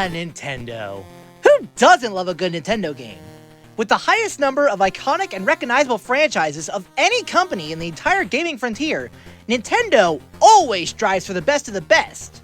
Nintendo. Who doesn't love a good Nintendo game? With the highest number of iconic and recognizable franchises of any company in the entire gaming frontier, Nintendo always strives for the best of the best.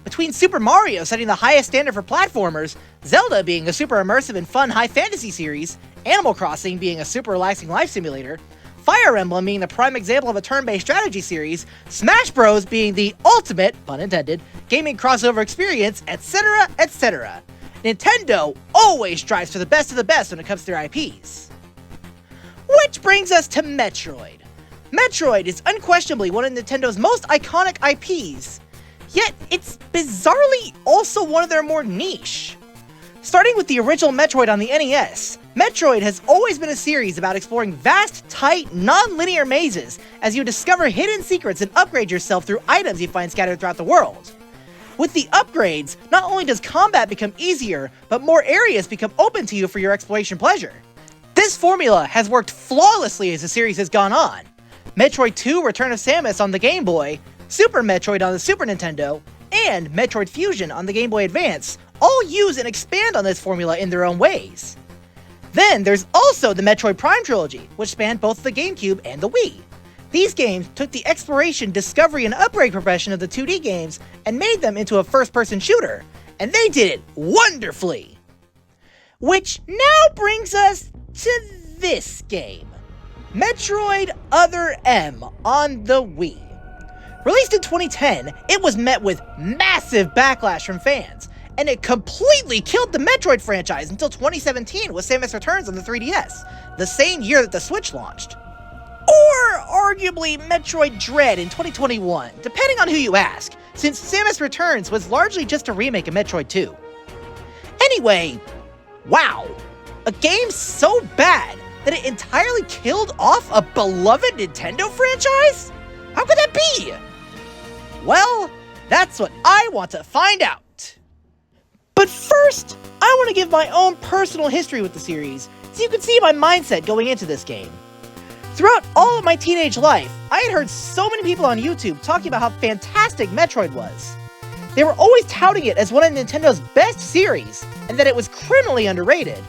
Between Super Mario setting the highest standard for platformers, Zelda being a super immersive and fun high fantasy series, Animal Crossing being a super relaxing life simulator, Fire Emblem being the prime example of a turn-based strategy series, Smash Bros. Being the ultimate, pun intended, gaming crossover experience, etc., etc. Nintendo always strives for the best of the best when it comes to their IPs. Which brings us to Metroid. Metroid is unquestionably one of Nintendo's most iconic IPs, yet it's bizarrely also one of their more niche. Starting with the original Metroid on the NES, Metroid has always been a series about exploring vast, tight, non-linear mazes as you discover hidden secrets and upgrade yourself through items you find scattered throughout the world. With the upgrades, not only does combat become easier, but more areas become open to you for your exploration pleasure. This formula has worked flawlessly as the series has gone on. Metroid 2 Return of Samus on the Game Boy, Super Metroid on the Super Nintendo, and Metroid Fusion on the Game Boy Advance all use and expand on this formula in their own ways. Then there's also the Metroid Prime trilogy, which spanned both the GameCube and the Wii. These games took the exploration, discovery, and upgrade progression of the 2D games and made them into a first-person shooter, and they did it wonderfully! Which now brings us to this game, Metroid Other M on the Wii. Released in 2010, it was met with massive backlash from fans, and it completely killed the Metroid franchise until 2017 with Samus Returns on the 3DS, the same year that the Switch launched. Or arguably Metroid Dread in 2021, depending on who you ask, since Samus Returns was largely just a remake of Metroid 2. Anyway, wow, a game so bad that it entirely killed off a beloved Nintendo franchise? How could that be? Well, that's what I want to find out. But first, I want to give my own personal history with the series, so you can see my mindset going into this game. Throughout all of my teenage life, I had heard so many people on YouTube talking about how fantastic Metroid was. They were always touting it as one of Nintendo's best series, and that it was criminally underrated.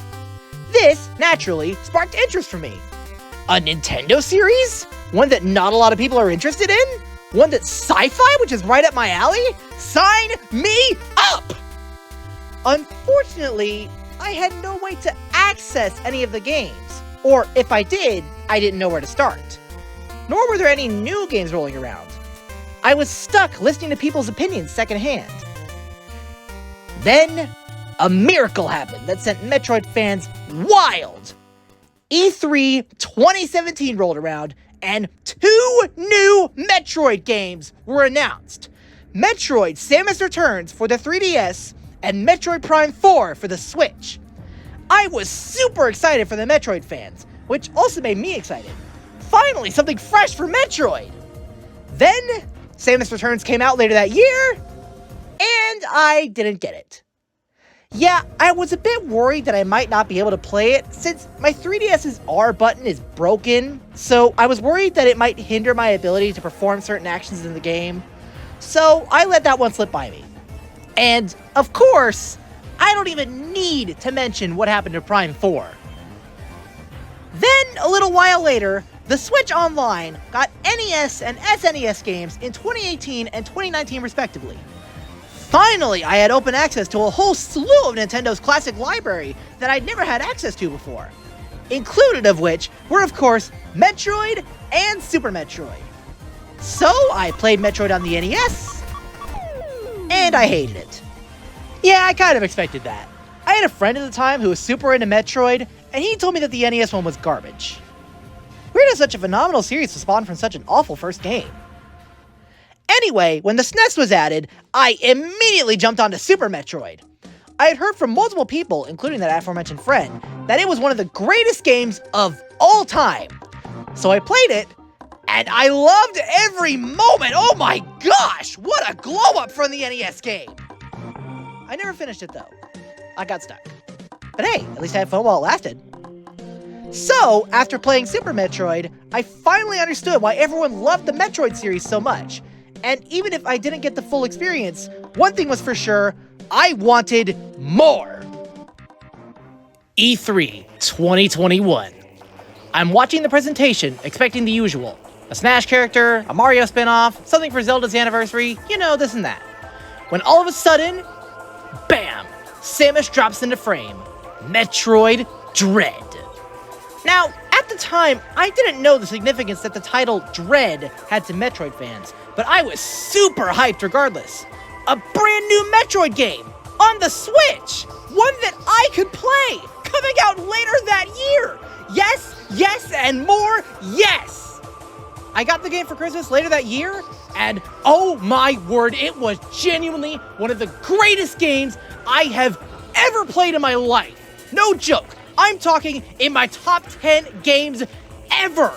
This, naturally, sparked interest for me. A Nintendo series? One that not a lot of people are interested in? One that's sci-fi, which is right up my alley? Sign me up! Unfortunately, I had no way to access any of the games, or if I did, I didn't know where to start. Nor were there any new games rolling around. I was stuck listening to people's opinions secondhand. Then, a miracle happened that sent Metroid fans wild. E3 2017 rolled around, and 2 new Metroid games were announced. Metroid Samus Returns for the 3DS, and Metroid Prime 4 for the Switch. I was super excited for the Metroid fans, which also made me excited. Finally, something fresh for Metroid! Then, Samus Returns came out later that year, and I didn't get it. Yeah, I was a bit worried that I might not be able to play it, since my 3DS's R button is broken, so I was worried that it might hinder my ability to perform certain actions in the game, so I let that one slip by me. And, of course, I don't even need to mention what happened to Prime 4. Then, a little while later, the Switch Online got NES and SNES games in 2018 and 2019 respectively. Finally, I had open access to a whole slew of Nintendo's classic library that I'd never had access to before. Included of which were, of course, Metroid and Super Metroid. So, I played Metroid on the NES, and I hated it. Yeah, I kind of expected that. I had a friend at the time who was super into Metroid, and he told me that the NES one was garbage. Weird how such a phenomenal series was spawned from such an awful first game. Anyway, when the SNES was added, I immediately jumped onto Super Metroid. I had heard from multiple people, including that aforementioned friend, that it was one of the greatest games of all time. So I played it, and I loved every moment! Oh my gosh! What a glow-up from the NES game! I never finished it though. I got stuck. But hey, at least I had fun while it lasted. So, after playing Super Metroid, I finally understood why everyone loved the Metroid series so much. And even if I didn't get the full experience, one thing was for sure, I wanted more. E3 2021. I'm watching the presentation, expecting the usual. A Smash character, a Mario spinoff, something for Zelda's anniversary, you know, this and that. When all of a sudden, bam! Samus drops into frame. Metroid Dread. Now, at the time, I didn't know the significance that the title Dread had to Metroid fans, but I was super hyped regardless. A brand new Metroid game on the Switch! One that I could play! Coming out later that year! Yes, yes, and more yes! I got the game for Christmas later that year, and oh my word, it was genuinely one of the greatest games I have ever played in my life. No joke. I'm talking in my top 10 games ever.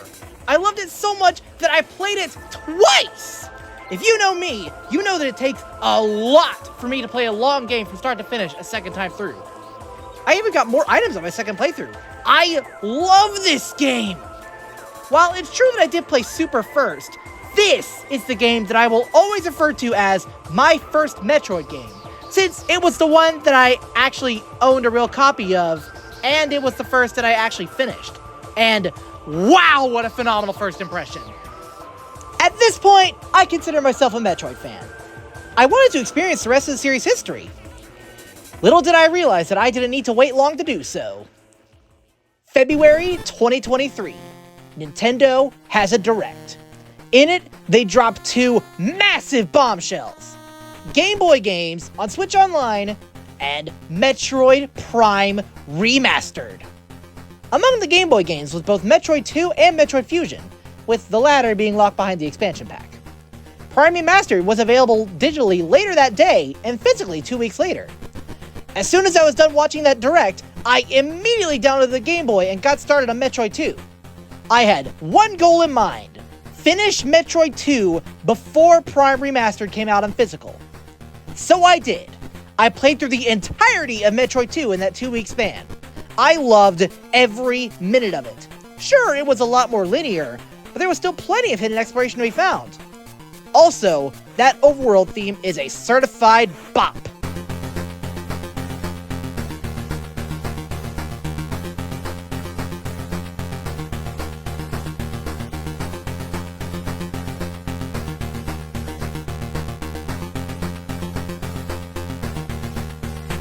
I loved it so much that I played it twice. If you know me, you know that it takes a lot for me to play a long game from start to finish a second time through. I even got more items on my second playthrough. I love this game. While it's true that I did play Super first, this is the game that I will always refer to as my first Metroid game, since it was the one that I actually owned a real copy of, and it was the first that I actually finished. And wow, what a phenomenal first impression. At this point, I consider myself a Metroid fan. I wanted to experience the rest of the series' history. Little did I realize that I didn't need to wait long to do so. February 2023, Nintendo has a Direct. In it, they dropped two massive bombshells. Game Boy games on Switch Online, and Metroid Prime Remastered. Among the Game Boy games was both Metroid 2 and Metroid Fusion, with the latter being locked behind the expansion pack. Prime Remastered was available digitally later that day and physically 2 weeks later. As soon as I was done watching that Direct, I immediately downloaded the Game Boy and got started on Metroid 2. I had one goal in mind: finish Metroid 2 before Prime Remastered came out on physical. So I did. I played through the entirety of Metroid 2 in that 2-week span. I loved every minute of it. Sure, it was a lot more linear, but there was still plenty of hidden exploration to be found. Also, that overworld theme is a certified bop.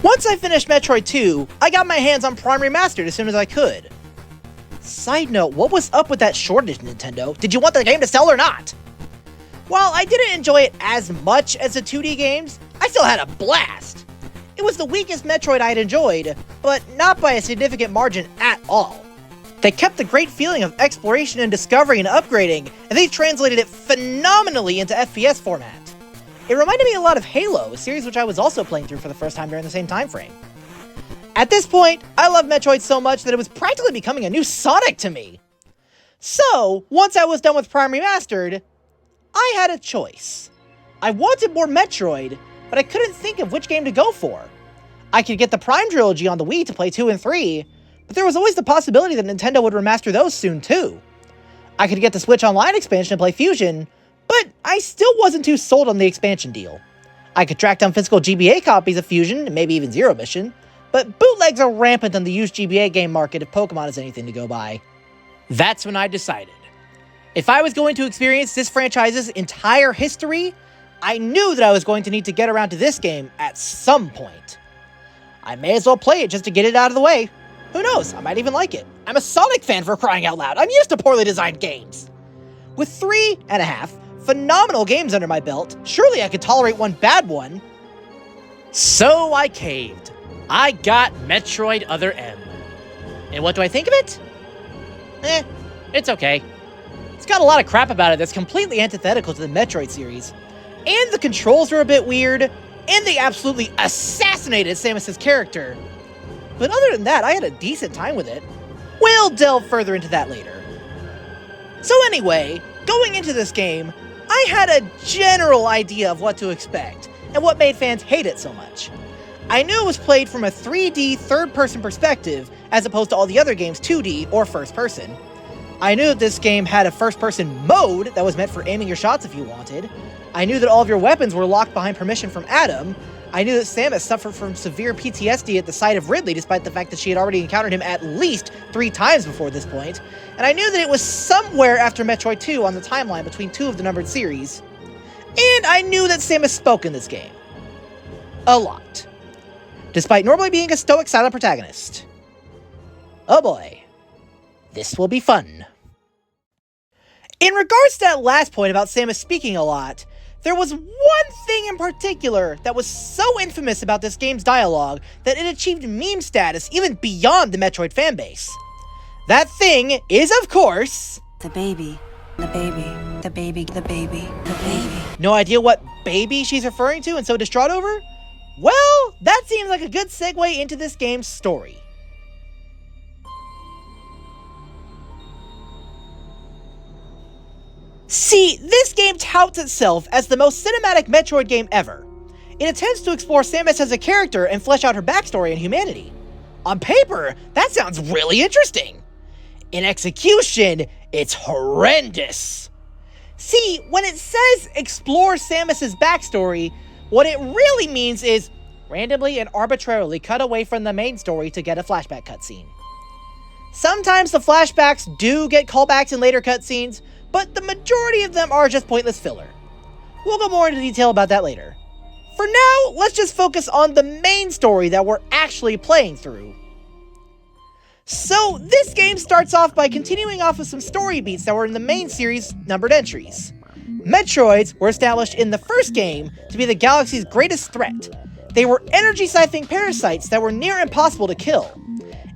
Once I finished Metroid 2, I got my hands on Prime Remastered as soon as I could. Side note, what was up with that shortage, Nintendo? Did you want the game to sell or not? While I didn't enjoy it as much as the 2D games, I still had a blast. It was the weakest Metroid I'd enjoyed, but not by a significant margin at all. They kept the great feeling of exploration and discovery and upgrading, and they translated it phenomenally into FPS format. It reminded me a lot of Halo, a series which I was also playing through for the first time during the same time frame. At this point, I love Metroid so much that it was practically becoming a new Sonic to me. So, once I was done with Prime Remastered, I had a choice. I wanted more Metroid, but I couldn't think of which game to go for. I could get the Prime Trilogy on the Wii to play 2 and 3, but there was always the possibility that Nintendo would remaster those soon too. I could get the Switch Online expansion and play Fusion, but I still wasn't too sold on the expansion deal. I could track down physical GBA copies of Fusion, and maybe even Zero Mission, but bootlegs are rampant on the used GBA game market if Pokemon is anything to go by. That's when I decided. If I was going to experience this franchise's entire history, I knew that I was going to need to get around to this game at some point. I may as well play it just to get it out of the way. Who knows, I might even like it. I'm a Sonic fan, for crying out loud. I'm used to poorly designed games. With 3.5 phenomenal games under my belt, surely I could tolerate one bad one. So I caved. I got Metroid Other M. And what do I think of it? It's okay. It's got a lot of crap about it that's completely antithetical to the Metroid series. And the controls are a bit weird, and they absolutely assassinated Samus' character. But other than that, I had a decent time with it. We'll delve further into that later. So anyway, going into this game, I had a general idea of what to expect, and what made fans hate it so much. I knew it was played from a 3D third-person perspective, as opposed to all the other games 2D or first-person. I knew that this game had a first-person mode that was meant for aiming your shots if you wanted. I knew that all of your weapons were locked behind permission from Adam. I knew that Samus suffered from severe PTSD at the sight of Ridley, despite the fact that she had already encountered him at least 3 times before this point, and I knew that it was somewhere after Metroid 2 on the timeline between 2 of the numbered series, and I knew that Samus spoke in this game. A lot. Despite normally being a stoic, silent protagonist. Oh boy. This will be fun. In regards to that last point about Samus speaking a lot, there was one thing in particular that was so infamous about this game's dialogue that it achieved meme status even beyond the Metroid fanbase. That thing is, of course... The baby. The baby. The baby. The baby. The baby. No idea what baby she's referring to and so distraught over? Well, that seems like a good segue into this game's story. See, this game touts itself as the most cinematic Metroid game ever. It attempts to explore Samus as a character and flesh out her backstory and humanity. On paper, that sounds really interesting. In execution, it's horrendous. See, when it says explore Samus's backstory, what it really means is randomly and arbitrarily cut away from the main story to get a flashback cutscene. Sometimes the flashbacks do get callbacks in later cutscenes, but the majority of them are just pointless filler. We'll go more into detail about that later. For now, let's just focus on the main story that we're actually playing through. So, this game starts off by continuing off of some story beats that were in the main series' numbered entries. Metroids were established in the first game to be the galaxy's greatest threat. They were energy-siphoning parasites that were near impossible to kill.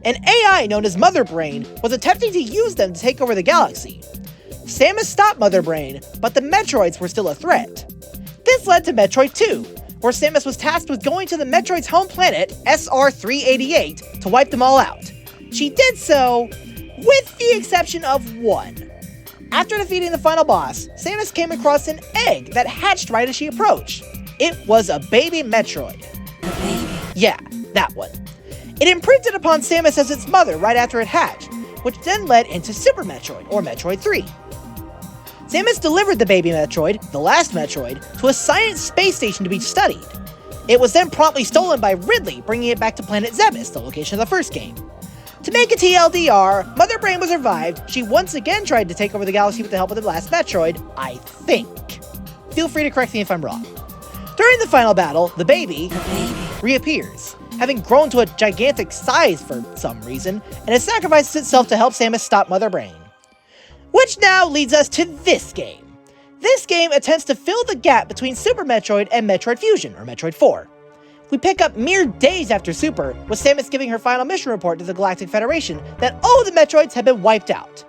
An AI known as Mother Brain was attempting to use them to take over the galaxy. Samus stopped Mother Brain, but the Metroids were still a threat. This led to Metroid 2, where Samus was tasked with going to the Metroid's home planet, SR-388, to wipe them all out. She did so, with the exception of one. After defeating the final boss, Samus came across an egg that hatched right as she approached. It was a baby Metroid. Yeah, that one. It imprinted upon Samus as its mother right after it hatched, which then led into Super Metroid, or Metroid 3. Samus delivered the baby Metroid, the last Metroid, to a science space station to be studied. It was then promptly stolen by Ridley, bringing it back to planet Zebes, the location of the first game. To make a TLDR, Mother Brain was revived. She once again tried to take over the galaxy with the help of the last Metroid, I think. Feel free to correct me if I'm wrong. During the final battle, the baby reappears, having grown to a gigantic size for some reason, and it sacrifices itself to help Samus stop Mother Brain. Which now leads us to this game. This game attempts to fill the gap between Super Metroid and Metroid Fusion, or Metroid 4. We pick up mere days after Super, with Samus giving her final mission report to the Galactic Federation that all of the Metroids have been wiped out.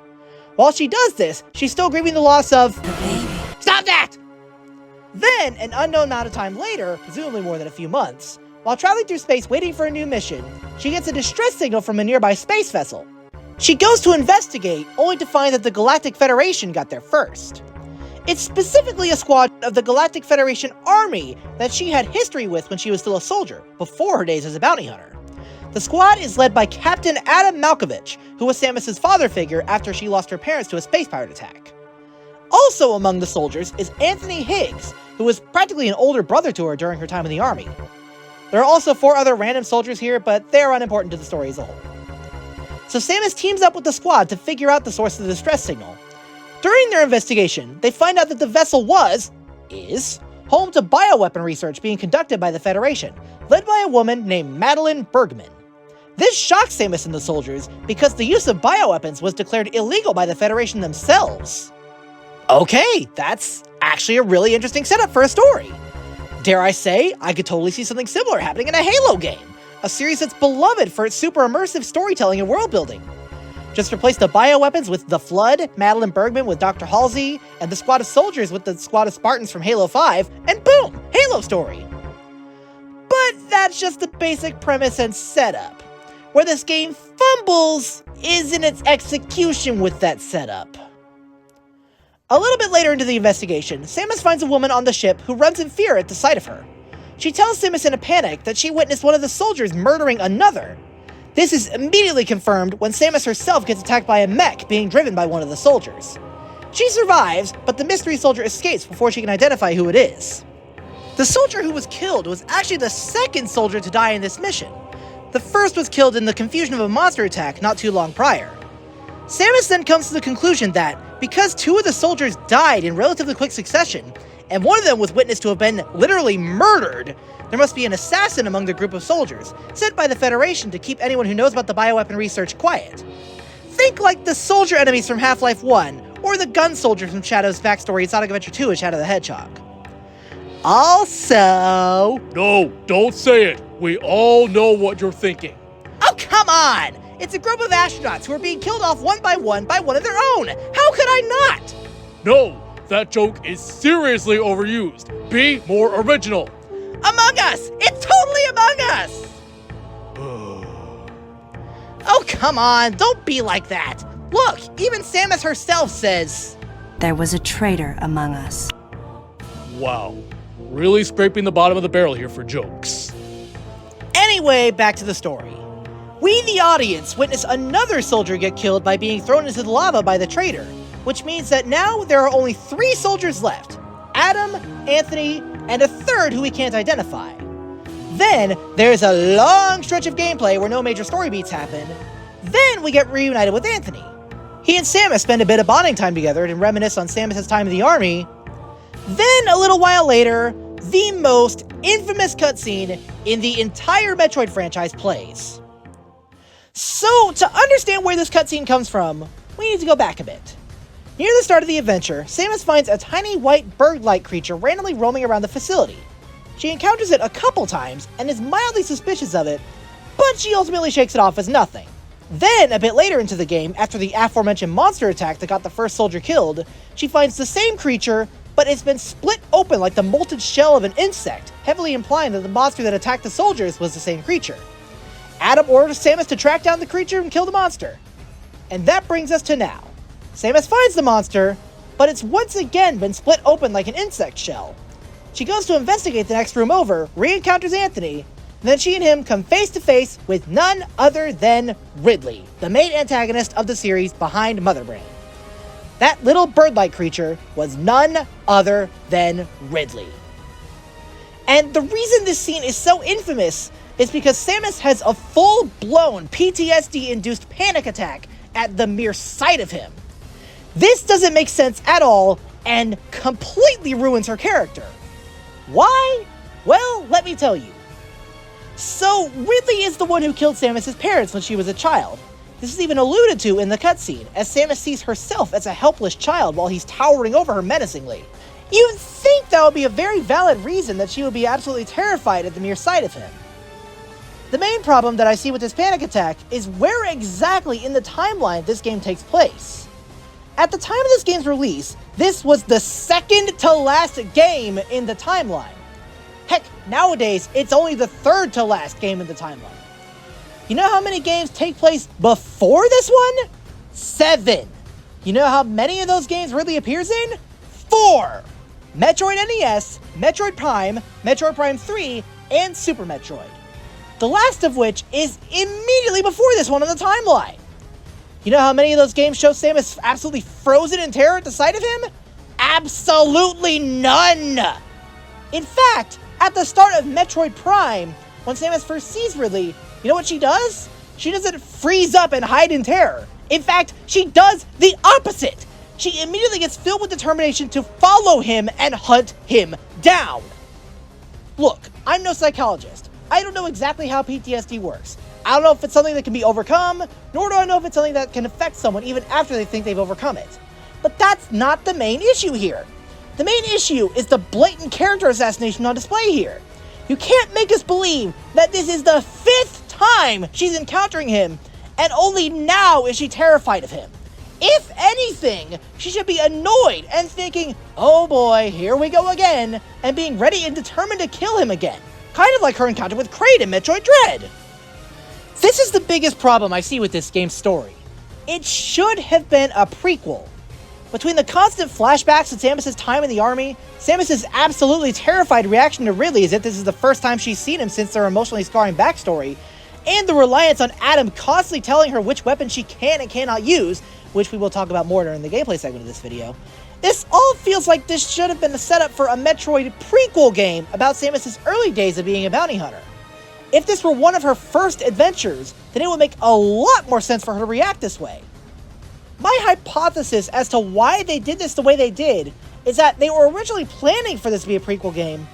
While she does this, she's still grieving the loss of... Stop that! Then, an unknown amount of time later, presumably more than a few months, while traveling through space waiting for a new mission, she gets a distress signal from a nearby space vessel. She goes to investigate, only to find that the Galactic Federation got there first. It's specifically a squad of the Galactic Federation Army that she had history with when she was still a soldier, before her days as a bounty hunter. The squad is led by Captain Adam Malkovich, who was Samus's father figure after she lost her parents to a space pirate attack. Also among the soldiers is Anthony Higgs, who was practically an older brother to her during her time in the army. There are also 4 other random soldiers here, but they're unimportant to the story as a whole. So Samus teams up with the squad to figure out the source of the distress signal. During their investigation, they find out that the vessel is, home to bioweapon research being conducted by the Federation, led by a woman named Madeline Bergman. This shocks Samus and the soldiers because the use of bioweapons was declared illegal by the Federation themselves. Okay, that's actually a really interesting setup for a story. Dare I say, I could totally see something similar happening in a Halo game, a series that's beloved for its super immersive storytelling and world building. Just replace the bioweapons with the Flood, Madeline Bergman with Dr. Halsey, and the squad of soldiers with the squad of Spartans from Halo 5, and boom! Halo story! But that's just the basic premise and setup. Where this game fumbles is in its execution with that setup. A little bit later into the investigation, Samus finds a woman on the ship who runs in fear at the sight of her. She tells Samus in a panic that she witnessed one of the soldiers murdering another. This is immediately confirmed when Samus herself gets attacked by a mech being driven by one of the soldiers. She survives, but the mystery soldier escapes before she can identify who it is. The soldier who was killed was actually the second soldier to die in this mission. The first was killed in the confusion of a monster attack not too long prior. Samus then comes to the conclusion that because 2 of the soldiers died in relatively quick succession, and one of them was witnessed to have been literally murdered, there must be an assassin among the group of soldiers, sent by the Federation to keep anyone who knows about the bioweapon research quiet. Think like the soldier enemies from Half-Life 1, or the gun soldier from Shadow's backstory in Sonic Adventure 2 and Shadow the Hedgehog. Also... No, don't say it. We all know what you're thinking. Oh, come on! It's a group of astronauts who are being killed off one by one of their own! How could I not? No, that joke is seriously overused. Be more original. Among Us! It's totally Among Us! Oh, come on, don't be like that. Look, even Samus herself says... There was a traitor among us. Wow. Really scraping the bottom of the barrel here for jokes. Anyway, back to the story. We, the audience, witness another soldier get killed by being thrown into the lava by the traitor, which means that now there are only 3 soldiers left. Adam, Anthony, and a third who we can't identify. Then, there's a long stretch of gameplay where no major story beats happen. Then we get reunited with Anthony. He and Samus spend a bit of bonding time together and reminisce on Samus' time in the army. Then, a little while later, the most infamous cutscene in the entire Metroid franchise plays. So, to understand where this cutscene comes from, we need to go back a bit. Near the start of the adventure, Samus finds a tiny white bird-like creature randomly roaming around the facility. She encounters it a couple times and is mildly suspicious of it, but she ultimately shakes it off as nothing. Then, a bit later into the game, after the aforementioned monster attack that got the first soldier killed, she finds the same creature, but it's been split open like the molted shell of an insect, heavily implying that the monster that attacked the soldiers was the same creature. Adam orders Samus to track down the creature and kill the monster. And that brings us to now. Samus finds the monster, but it's once again been split open like an insect shell. She goes to investigate the next room over, re-encounters Anthony, and then she and him come face to face with none other than Ridley, the main antagonist of the series behind Mother Brain. That little bird-like creature was none other than Ridley. And the reason this scene is so infamous is because Samus has a full-blown PTSD-induced panic attack at the mere sight of him. This doesn't make sense at all and completely ruins her character. Why? Well, let me tell you. So, Ridley is the one who killed Samus' parents when she was a child. This is even alluded to in the cutscene, as Samus sees herself as a helpless child while he's towering over her menacingly. You'd think that would be a very valid reason that she would be absolutely terrified at the mere sight of him. The main problem that I see with this panic attack is where exactly in the timeline this game takes place. At the time of this game's release, this was the second to last game in the timeline. Heck, nowadays, it's only the third to last game in the timeline. You know how many games take place before this one? 7. You know how many of those games Ridley appears in? 4. Metroid NES, Metroid Prime 3, and Super Metroid. The last of which is immediately before this one on the timeline. You know how many of those games show Samus absolutely frozen in terror at the sight of him? Absolutely none! In fact, at the start of Metroid Prime, when Samus first sees Ridley, you know what she does? She doesn't freeze up and hide in terror. In fact, she does the opposite. She immediately gets filled with determination to follow him and hunt him down. Look, I'm no psychologist. I don't know exactly how PTSD works. I don't know if it's something that can be overcome, nor do I know if it's something that can affect someone even after they think they've overcome it. But that's not the main issue here. The main issue is the blatant character assassination on display here. You can't make us believe that this is the 5th time she's encountering him, and only now is she terrified of him. If anything, she should be annoyed and thinking, oh boy, here we go again, and being ready and determined to kill him again. Kind of like her encounter with Kraid in Metroid Dread. This is the biggest problem I see with this game's story. It should have been a prequel. Between the constant flashbacks of Samus' time in the army, Samus' absolutely terrified reaction to Ridley as if this is the first time she's seen him since their emotionally scarring backstory, and the reliance on Adam constantly telling her which weapon she can and cannot use, which we will talk about more during the gameplay segment of this video, This all feels like this should have been a setup for a Metroid prequel game about Samus's early days of being a bounty hunter. If this were one of her first adventures, then it would make a lot more sense for her to react this way. My hypothesis as to why they did this the way they did is that they were originally planning for this to be a prequel game,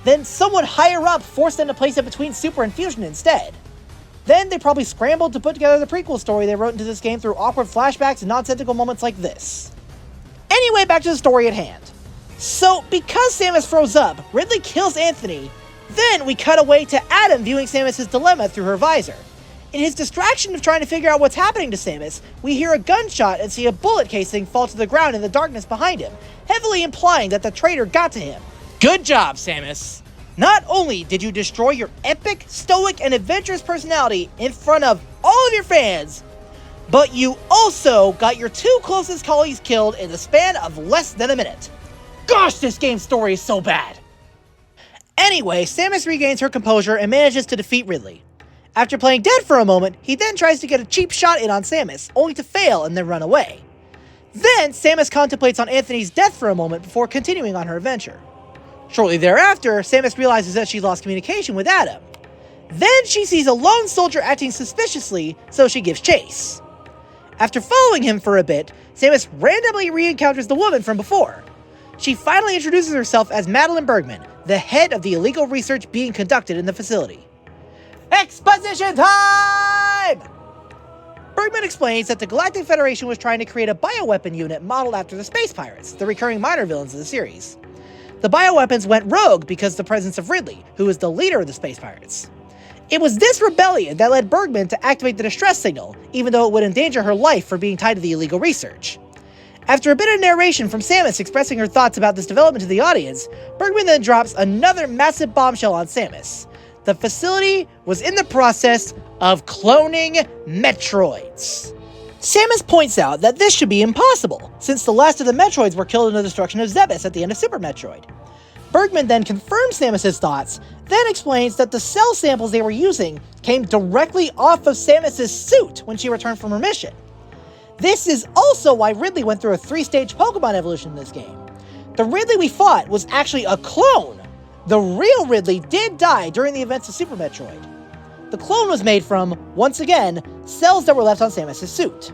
then someone higher up forced them to place it between Super and Fusion instead. Then they probably scrambled to put together the prequel story they wrote into this game through awkward flashbacks and nonsensical moments like this. Anyway, back to the story at hand. So, because Samus froze up, Ridley kills Anthony, then we cut away to Adam viewing Samus' dilemma through her visor. In his distraction of trying to figure out what's happening to Samus, we hear a gunshot and see a bullet casing fall to the ground in the darkness behind him, heavily implying that the traitor got to him. Good job, Samus! Not only did you destroy your epic, stoic, and adventurous personality in front of all of your fans, but you also got your two closest colleagues killed in the span of less than a minute. Gosh, this game's story is so bad! Anyway, Samus regains her composure and manages to defeat Ridley. After playing dead for a moment, he then tries to get a cheap shot in on Samus, only to fail and then run away. Then, Samus contemplates on Anthony's death for a moment before continuing on her adventure. Shortly thereafter, Samus realizes that she lost communication with Adam. Then she sees a lone soldier acting suspiciously, so she gives chase. After following him for a bit, Samus randomly re-encounters the woman from before. She finally introduces herself as Madeline Bergman, the head of the illegal research being conducted in the facility. Exposition time! Bergman explains that the Galactic Federation was trying to create a bioweapon unit modeled after the Space Pirates, the recurring minor villains of the series. The bioweapons went rogue because of the presence of Ridley, who is the leader of the Space Pirates. It was this rebellion that led Bergman to activate the distress signal, even though it would endanger her life for being tied to the illegal research. After a bit of narration from Samus expressing her thoughts about this development to the audience, Bergman then drops another massive bombshell on Samus. The facility was in the process of cloning Metroids. Samus points out that this should be impossible, since the last of the Metroids were killed in the destruction of Zebes at the end of Super Metroid. Bergman then confirms Samus' thoughts, then explains that the cell samples they were using came directly off of Samus' suit when she returned from her mission. This is also why Ridley went through a 3-stage Pokemon evolution in this game. The Ridley we fought was actually a clone. The real Ridley did die during the events of Super Metroid. The clone was made from, once again, cells that were left on Samus' suit.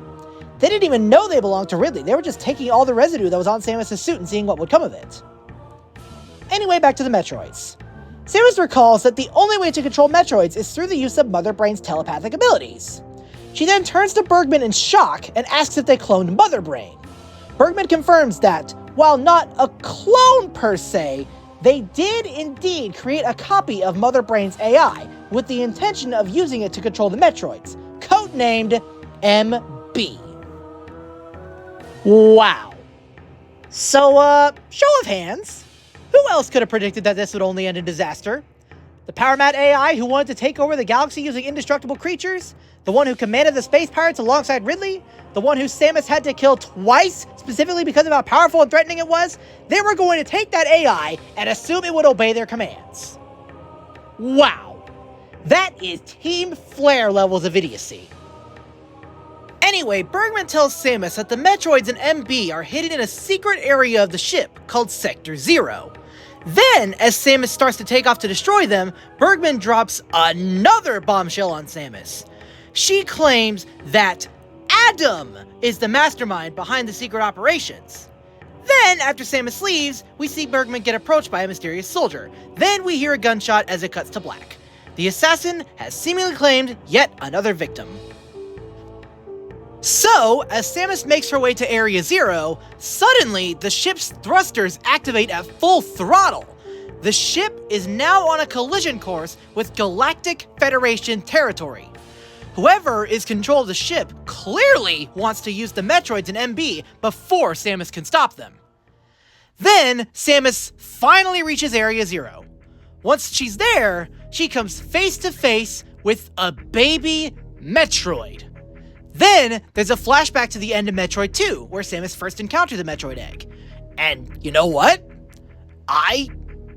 They didn't even know they belonged to Ridley, they were just taking all the residue that was on Samus' suit and seeing what would come of it. Anyway, back to the Metroids. Samus recalls that the only way to control Metroids is through the use of Mother Brain's telepathic abilities. She then turns to Bergman in shock and asks if they cloned Mother Brain. Bergman confirms that, while not a clone per se, they did indeed create a copy of Mother Brain's AI, with the intention of using it to control the Metroids, codenamed MB. Wow. So, show of hands. Who else could have predicted that this would only end in disaster? The Power Mat AI who wanted to take over the galaxy using indestructible creatures? The one who commanded the Space Pirates alongside Ridley? The one who Samus had to kill twice, specifically because of how powerful and threatening it was? They were going to take that AI and assume it would obey their commands. Wow. That is Team Flare levels of idiocy. Anyway, Bergman tells Samus that the Metroids and MB are hidden in a secret area of the ship called Sector 0. Then, as Samus starts to take off to destroy them, Bergman drops another bombshell on Samus. She claims that Adam is the mastermind behind the secret operations. Then, after Samus leaves, we see Bergman get approached by a mysterious soldier. Then we hear a gunshot as it cuts to black. The assassin has seemingly claimed yet another victim. So, as Samus makes her way to Area 0, suddenly the ship's thrusters activate at full throttle. The ship is now on a collision course with Galactic Federation territory. Whoever is control of the ship clearly wants to use the Metroids and MB before Samus can stop them. Then, Samus finally reaches Area 0. Once she's there, she comes face to face with a baby Metroid. Then, there's a flashback to the end of Metroid 2, where Samus first encountered the Metroid egg. And you know what? I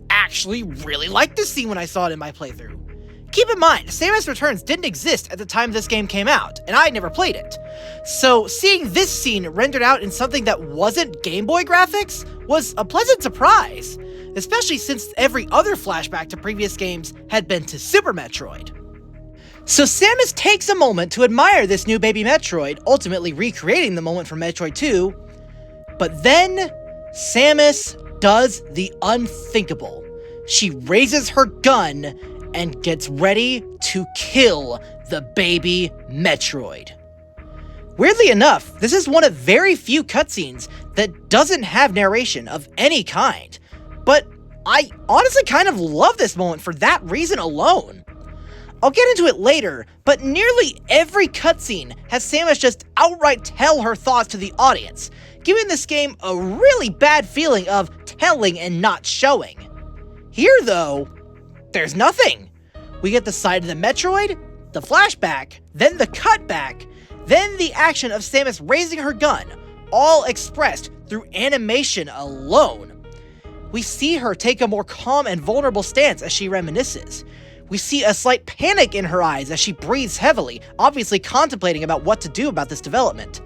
actually really liked this scene when I saw it in my playthrough. Keep in mind, Samus Returns didn't exist at the time this game came out, and I never played it. So seeing this scene rendered out in something that wasn't Game Boy graphics was a pleasant surprise, especially since every other flashback to previous games had been to Super Metroid. So Samus takes a moment to admire this new baby Metroid, ultimately recreating the moment from Metroid 2, but then Samus does the unthinkable. She raises her gun and gets ready to kill the baby Metroid. Weirdly enough, this is one of very few cutscenes that doesn't have narration of any kind, but I honestly kind of love this moment for that reason alone. I'll get into it later, but nearly every cutscene has Samus just outright tell her thoughts to the audience, giving this game a really bad feeling of telling and not showing. Here, though, there's nothing. We get the side of the Metroid, the flashback, then the cutback, then the action of Samus raising her gun, all expressed through animation alone. We see her take a more calm and vulnerable stance as she reminisces. We see a slight panic in her eyes as she breathes heavily, obviously contemplating about what to do about this development.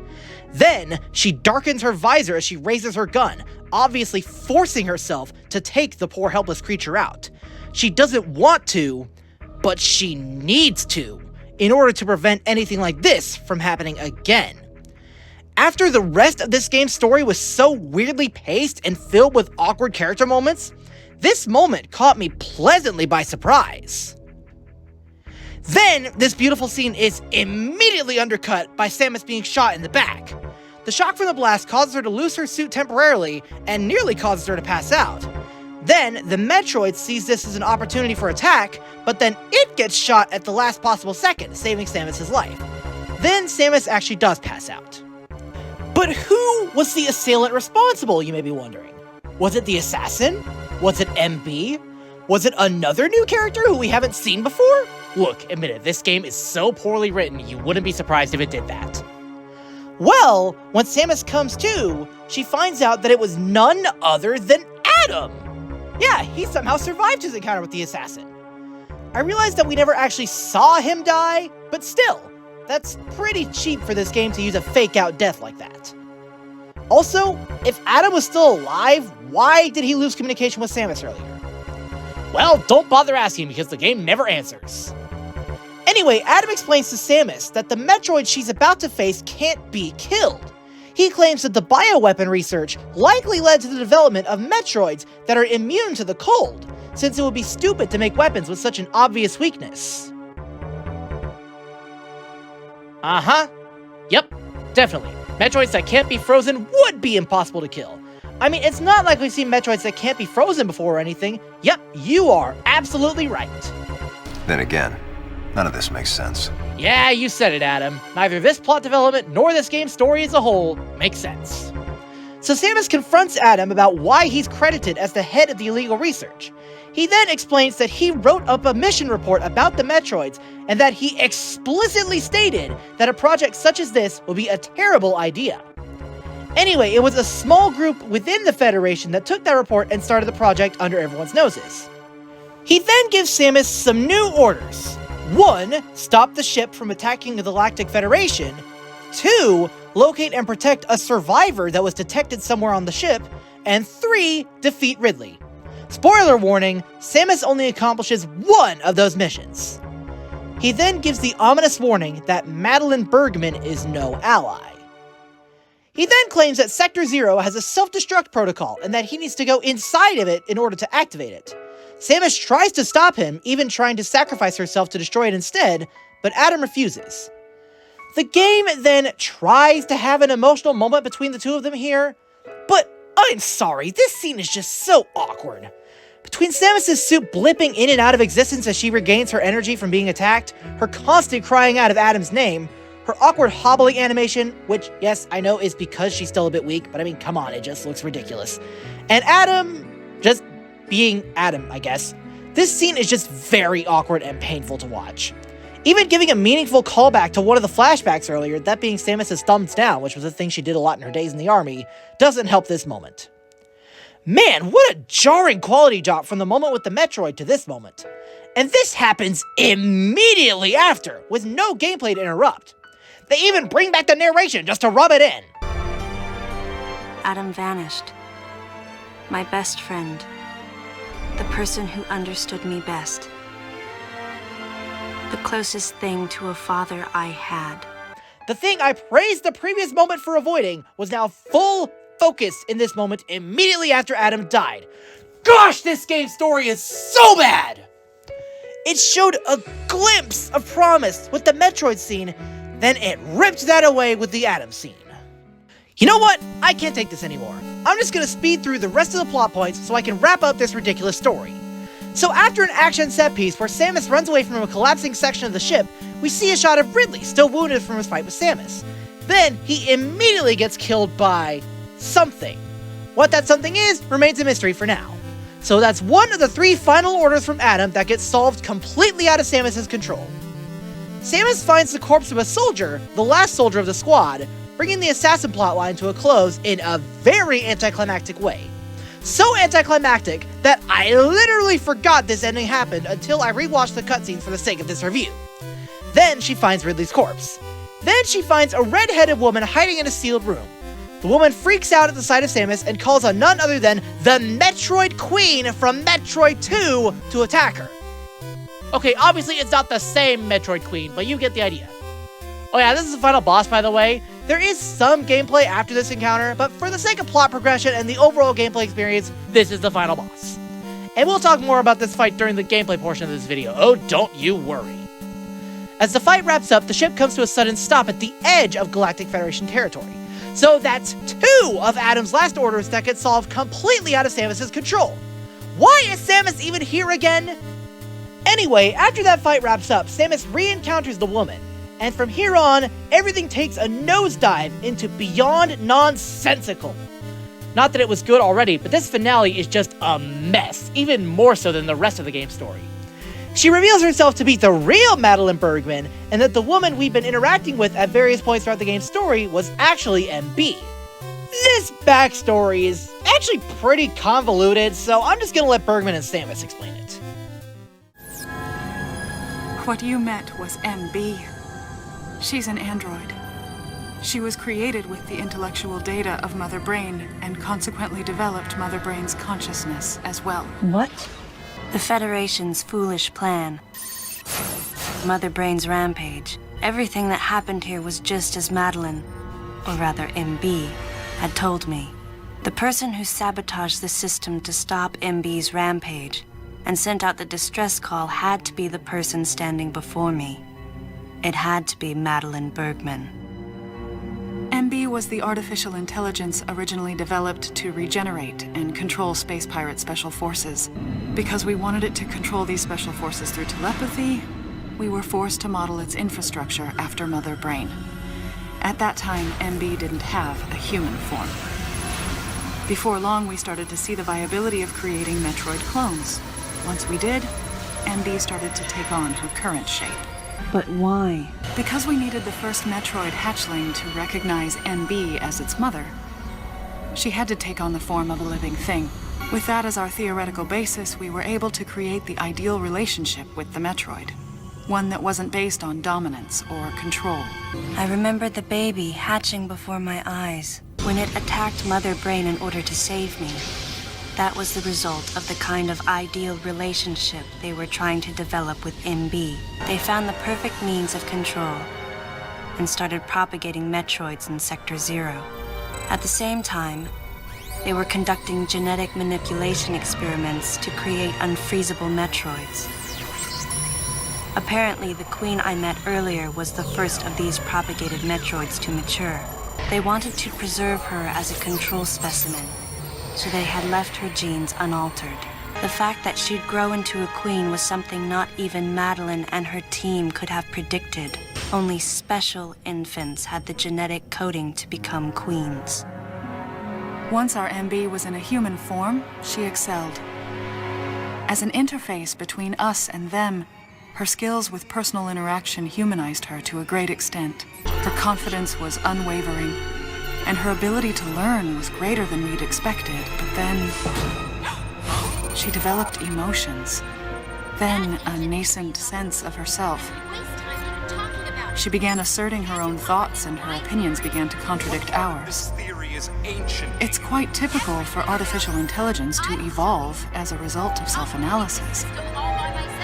Then, she darkens her visor as she raises her gun, obviously forcing herself to take the poor helpless creature out. She doesn't want to, but she needs to, in order to prevent anything like this from happening again. After the rest of this game's story was so weirdly paced and filled with awkward character moments, this moment caught me pleasantly by surprise. Then, this beautiful scene is immediately undercut by Samus being shot in the back. The shock from the blast causes her to lose her suit temporarily and nearly causes her to pass out. Then, the Metroid sees this as an opportunity for attack, but then it gets shot at the last possible second, saving Samus' life. Then, Samus actually does pass out. But who was the assailant responsible, you may be wondering? Was it the assassin? Was it MB? Was it another new character who we haven't seen before? Look, admit it, this game is so poorly written, you wouldn't be surprised if it did that. Well, when Samus comes to, she finds out that it was none other than Adam. Yeah, he somehow survived his encounter with the assassin. I realized that we never actually saw him die, but still, that's pretty cheap for this game to use a fake-out death like that. Also, if Adam was still alive, why did he lose communication with Samus earlier? Well, don't bother asking because the game never answers. Anyway, Adam explains to Samus that the Metroid she's about to face can't be killed. He claims that the bioweapon research likely led to the development of Metroids that are immune to the cold, since it would be stupid to make weapons with such an obvious weakness. Uh-huh. Yep, definitely. Metroids that can't be frozen would be impossible to kill. I mean, it's not like we've seen Metroids that can't be frozen before or anything. Yep, you are absolutely right. Then again, none of this makes sense. Yeah, you said it, Adam. Neither this plot development nor this game's story as a whole makes sense. So Samus confronts Adam about why he's credited as the head of the illegal research. He then explains that he wrote up a mission report about the Metroids and that he explicitly stated that a project such as this would be a terrible idea. Anyway, it was a small group within the Federation that took that report and started the project under everyone's noses. He then gives Samus some new orders. 1. Stop the ship from attacking the Galactic Federation. 2. Locate and protect a survivor that was detected somewhere on the ship. And 3. Defeat Ridley. Spoiler warning, Samus only accomplishes one of those missions. He then gives the ominous warning that Madeline Bergman is no ally. He then claims that Sector 0 has a self-destruct protocol and that he needs to go inside of it in order to activate it. Samus tries to stop him, even trying to sacrifice herself to destroy it instead, but Adam refuses. The game then tries to have an emotional moment between the two of them here, but I'm sorry, this scene is just so awkward. Between Samus' suit blipping in and out of existence as she regains her energy from being attacked, her constant crying out of Adam's name, her awkward hobbling animation, which, yes, I know is because she's still a bit weak, but I mean, come on, it just looks ridiculous. And Adam just being Adam, I guess. This scene is just very awkward and painful to watch. Even giving a meaningful callback to one of the flashbacks earlier, that being Samus' thumbs down, which was a thing she did a lot in her days in the army, doesn't help this moment. Man, what a jarring quality drop from the moment with the Metroid to this moment. And this happens immediately after, with no gameplay to interrupt. They even bring back the narration just to rub it in. Adam vanished. My best friend. The person who understood me best. The closest thing to a father I had. The thing I praised the previous moment for avoiding was now full focus in this moment immediately after Adam died. Gosh, this game's story is so bad! It showed a glimpse of promise with the Metroid scene, then it ripped that away with the Adam scene. You know what? I can't take this anymore. I'm just gonna speed through the rest of the plot points so I can wrap up this ridiculous story. So after an action set piece where Samus runs away from a collapsing section of the ship, we see a shot of Ridley still wounded from his fight with Samus. Then he immediately gets killed by something. What that something is remains a mystery for now. So that's one of the 3 final orders from Adam that gets solved completely out of Samus's control. Samus finds the corpse of a soldier, the last soldier of the squad, bringing the assassin plotline to a close in a very anticlimactic way. So anticlimactic that I literally forgot this ending happened until I rewatched the cutscenes for the sake of this review. Then she finds Ridley's corpse. Then she finds a red-headed woman hiding in a sealed room. The woman freaks out at the sight of Samus and calls on none other than the Metroid Queen from Metroid 2 to attack her. Okay, obviously it's not the same Metroid Queen, but you get the idea. Oh yeah, this is the final boss, by the way. There is some gameplay after this encounter, but for the sake of plot progression and the overall gameplay experience, this is the final boss. And we'll talk more about this fight during the gameplay portion of this video. Oh, don't you worry. As the fight wraps up, the ship comes to a sudden stop at the edge of Galactic Federation territory. So that's 2 of Adam's last orders that get solved completely out of Samus's control. Why is Samus even here again? Anyway, after that fight wraps up, Samus re-encounters the woman. And from here on, everything takes a nosedive into beyond nonsensical. Not that it was good already, but this finale is just a mess, even more so than the rest of the game's story. She reveals herself to be the real Madeline Bergman, and that the woman we've been interacting with at various points throughout the game's story was actually MB. This backstory is actually pretty convoluted, so I'm just gonna let Bergman and Samus explain it. What you met was MB. She's an android. She was created with the intellectual data of Mother Brain and consequently developed Mother Brain's consciousness as well. What? The Federation's foolish plan. Mother Brain's rampage. Everything that happened here was just as Madeline, or rather MB, had told me. The person who sabotaged the system to stop MB's rampage and sent out the distress call had to be the person standing before me. It had to be Madeline Bergman. MB was the artificial intelligence originally developed to regenerate and control Space Pirate Special Forces. Because we wanted it to control these Special Forces through telepathy, we were forced to model its infrastructure after Mother Brain. At that time, MB didn't have a human form. Before long, we started to see the viability of creating Metroid clones. Once we did, MB started to take on her current shape. But why? Because we needed the first Metroid hatchling to recognize MB as its mother, she had to take on the form of a living thing. With that as our theoretical basis, we were able to create the ideal relationship with the Metroid. One that wasn't based on dominance or control. I remember the baby hatching before my eyes when it attacked Mother Brain in order to save me. That was the result of the kind of ideal relationship they were trying to develop with MB. They found the perfect means of control and started propagating Metroids in Sector 0. At the same time, they were conducting genetic manipulation experiments to create unfreezable Metroids. Apparently, the queen I met earlier was the first of these propagated Metroids to mature. They wanted to preserve her as a control specimen, so they had left her genes unaltered. The fact that she'd grow into a queen was something not even Madeline and her team could have predicted. Only special infants had the genetic coding to become queens. Once our MB was in a human form, she excelled. As an interface between us and them, her skills with personal interaction humanized her to a great extent. Her confidence was unwavering, and her ability to learn was greater than we'd expected. But then she developed emotions. Then a nascent sense of herself. She began asserting her own thoughts, and her opinions began to contradict ours. Theory is ancient. It's quite typical for artificial intelligence to evolve as a result of self-analysis.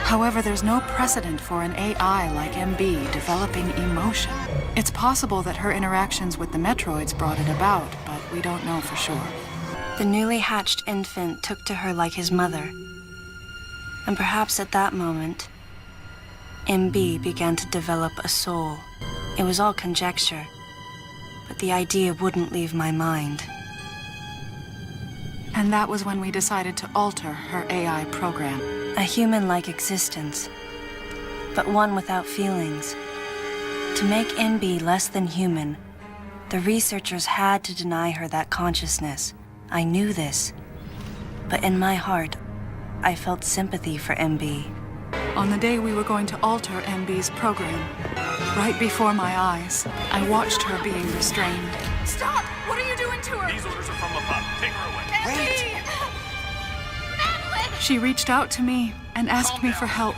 However, there's no precedent for an AI like MB developing emotion. It's possible that her interactions with the Metroids brought it about, but we don't know for sure. The newly hatched infant took to her like his mother. And perhaps at that moment, MB began to develop a soul. It was all conjecture, but the idea wouldn't leave my mind. And that was when we decided to alter her AI program. A human-like existence, but one without feelings. To make MB less than human, the researchers had to deny her that consciousness. I knew this, but in my heart, I felt sympathy for MB. On the day we were going to alter MB's program, right before my eyes, I watched her being restrained. Stop! What are you doing to her? These orders are from above. Take her away. Wait! She reached out to me and asked me for help,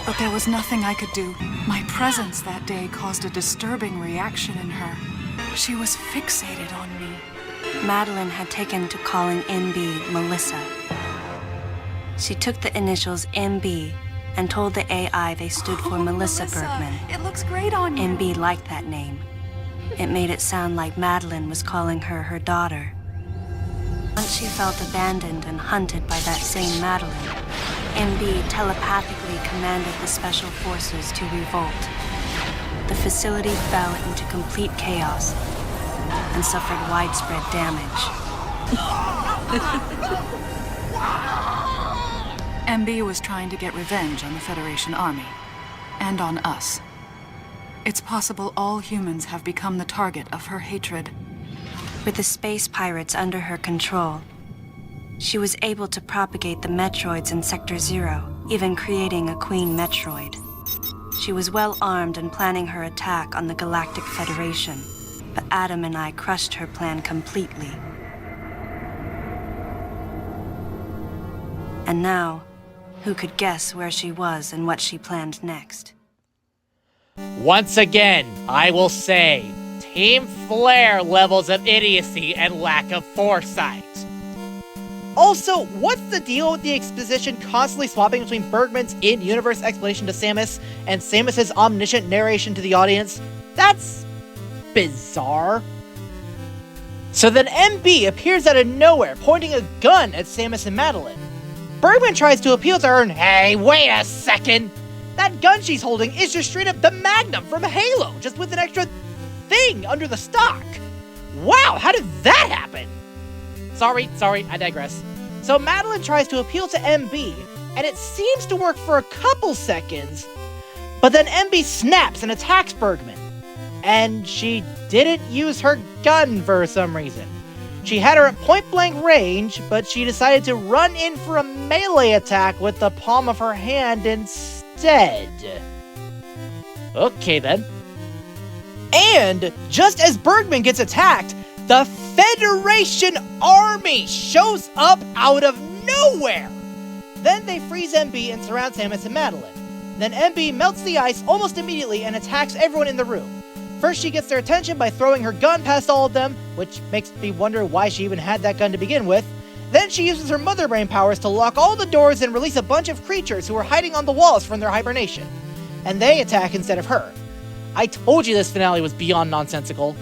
but there was nothing I could do. My presence that day caused a disturbing reaction in her. She was fixated on me. Madeline had taken to calling MB Melissa. She took the initials MB and told the AI they stood for Melissa Bergman. It looks great on you. MB liked that name. It made it sound like Madeline was calling her her daughter. Once she felt abandoned and hunted by that same Madeline, MB telepathically commanded the special forces to revolt. The facility fell into complete chaos and suffered widespread damage. MB was trying to get revenge on the Federation Army, and on us. It's possible all humans have become the target of her hatred. With the space pirates under her control, she was able to propagate the Metroids in Sector Zero, even creating a Queen Metroid. She was well armed and planning her attack on the Galactic Federation, but Adam and I crushed her plan completely. And now, who could guess where she was and what she planned next? Once again, I will say, Team Flare levels of idiocy and lack of foresight. Also, what's the deal with the exposition constantly swapping between Bergman's in-universe explanation to Samus and Samus's omniscient narration to the audience? That's bizarre. So then MB appears out of nowhere, pointing a gun at Samus and Madeline. Bergman tries to appeal to her and, hey, wait a second! That gun she's holding is just straight up the Magnum from Halo, just with an extra thing under the stock. Wow, how did that happen? Sorry, I digress. So Madeline tries to appeal to MB, and it seems to work for a couple seconds, but then MB snaps and attacks Bergman. And she didn't use her gun for some reason. She had her at point-blank range, but she decided to run in for a melee attack with the palm of her hand instead. Okay then. And just as Bergman gets attacked, the Federation Army shows up out of nowhere! Then they freeze MB and surround Samus and Madeline. Then MB melts the ice almost immediately and attacks everyone in the room. First, she gets their attention by throwing her gun past all of them, which makes me wonder why she even had that gun to begin with. Then she uses her mother brain powers to lock all the doors and release a bunch of creatures who are hiding on the walls from their hibernation. And they attack instead of her. I told you this finale was beyond nonsensical.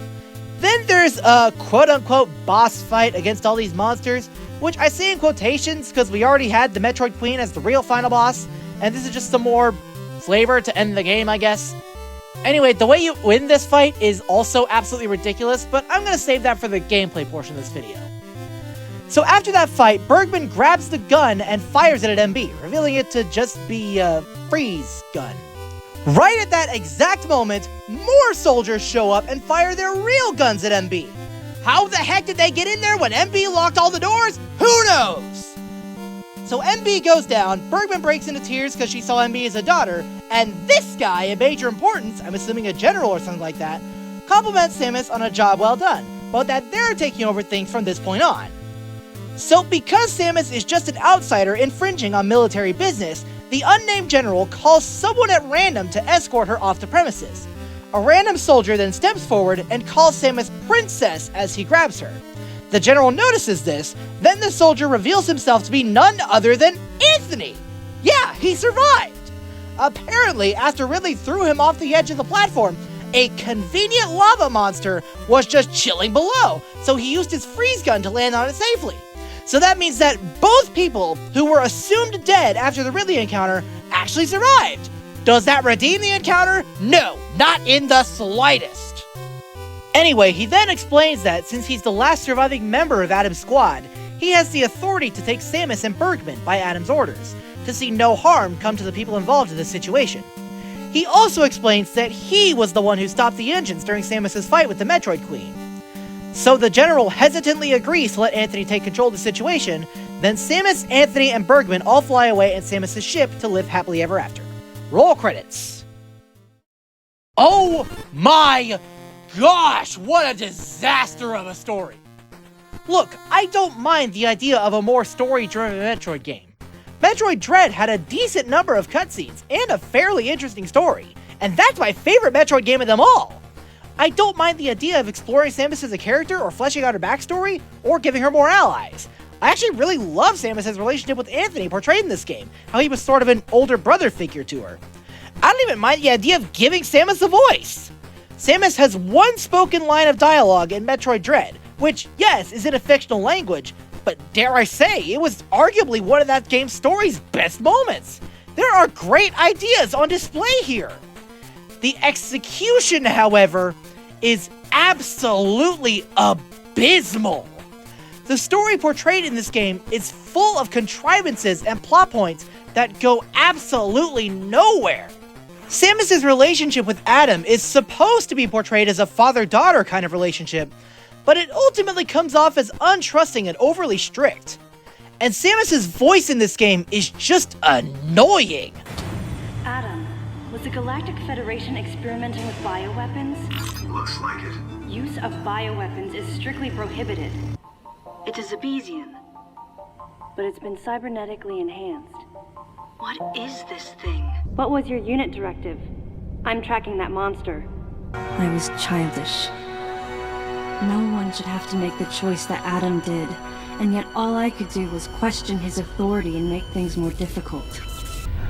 Then there's a quote-unquote boss fight against all these monsters, which I say in quotations because we already had the Metroid Queen as the real final boss, and this is just some more flavor to end the game, I guess. Anyway, the way you win this fight is also absolutely ridiculous, but I'm going to save that for the gameplay portion of this video. So after that fight, Bergman grabs the gun and fires it at MB, revealing it to just be a freeze gun. Right at that exact moment, more soldiers show up and fire their real guns at MB. How the heck did they get in there when MB locked all the doors? Who knows? So MB goes down, Bergman breaks into tears because she saw MB as a daughter, and this guy, a major importance, I'm assuming a general or something like that, compliments Samus on a job well done, but that they're taking over things from this point on. So because Samus is just an outsider infringing on military business, the unnamed general calls someone at random to escort her off the premises. A random soldier then steps forward and calls Samus Princess as he grabs her. The general notices this, then the soldier reveals himself to be none other than Anthony! Yeah, he survived! Apparently, after Ridley threw him off the edge of the platform, a convenient lava monster was just chilling below, so he used his freeze gun to land on it safely. So that means that both people who were assumed dead after the Ridley encounter actually survived. Does that redeem the encounter? No, not in the slightest. Anyway, he then explains that since he's the last surviving member of Adam's squad, he has the authority to take Samus and Bergman by Adam's orders, to see no harm come to the people involved in this situation. He also explains that he was the one who stopped the engines during Samus' fight with the Metroid Queen. So the general hesitantly agrees to let Anthony take control of the situation, then Samus, Anthony, and Bergman all fly away in Samus' ship to live happily ever after. Roll credits. Oh my gosh, what a disaster of a story! Look, I don't mind the idea of a more story-driven Metroid game. Metroid Dread had a decent number of cutscenes and a fairly interesting story, and that's my favorite Metroid game of them all. I don't mind the idea of exploring Samus as a character or fleshing out her backstory, or giving her more allies. I actually really love Samus' relationship with Anthony portrayed in this game, how he was sort of an older brother figure to her. I don't even mind the idea of giving Samus a voice. Samus has one spoken line of dialogue in Metroid Dread, which, yes, is in a fictional language, but dare I say, it was arguably one of that game's story's best moments. There are great ideas on display here. The execution, however, is absolutely abysmal. The story portrayed in this game is full of contrivances and plot points that go absolutely nowhere. Samus' relationship with Adam is supposed to be portrayed as a father-daughter kind of relationship, but it ultimately comes off as untrusting and overly strict. And Samus' voice in this game is just annoying. Adam, was the Galactic Federation experimenting with bioweapons? Looks like it. Use of bioweapons is strictly prohibited. It is Zabesian, but it's been cybernetically enhanced. What is this thing? What was your unit directive? I'm tracking that monster. I was childish. No one should have to make the choice that Adam did, and yet all I could do was question his authority and make things more difficult.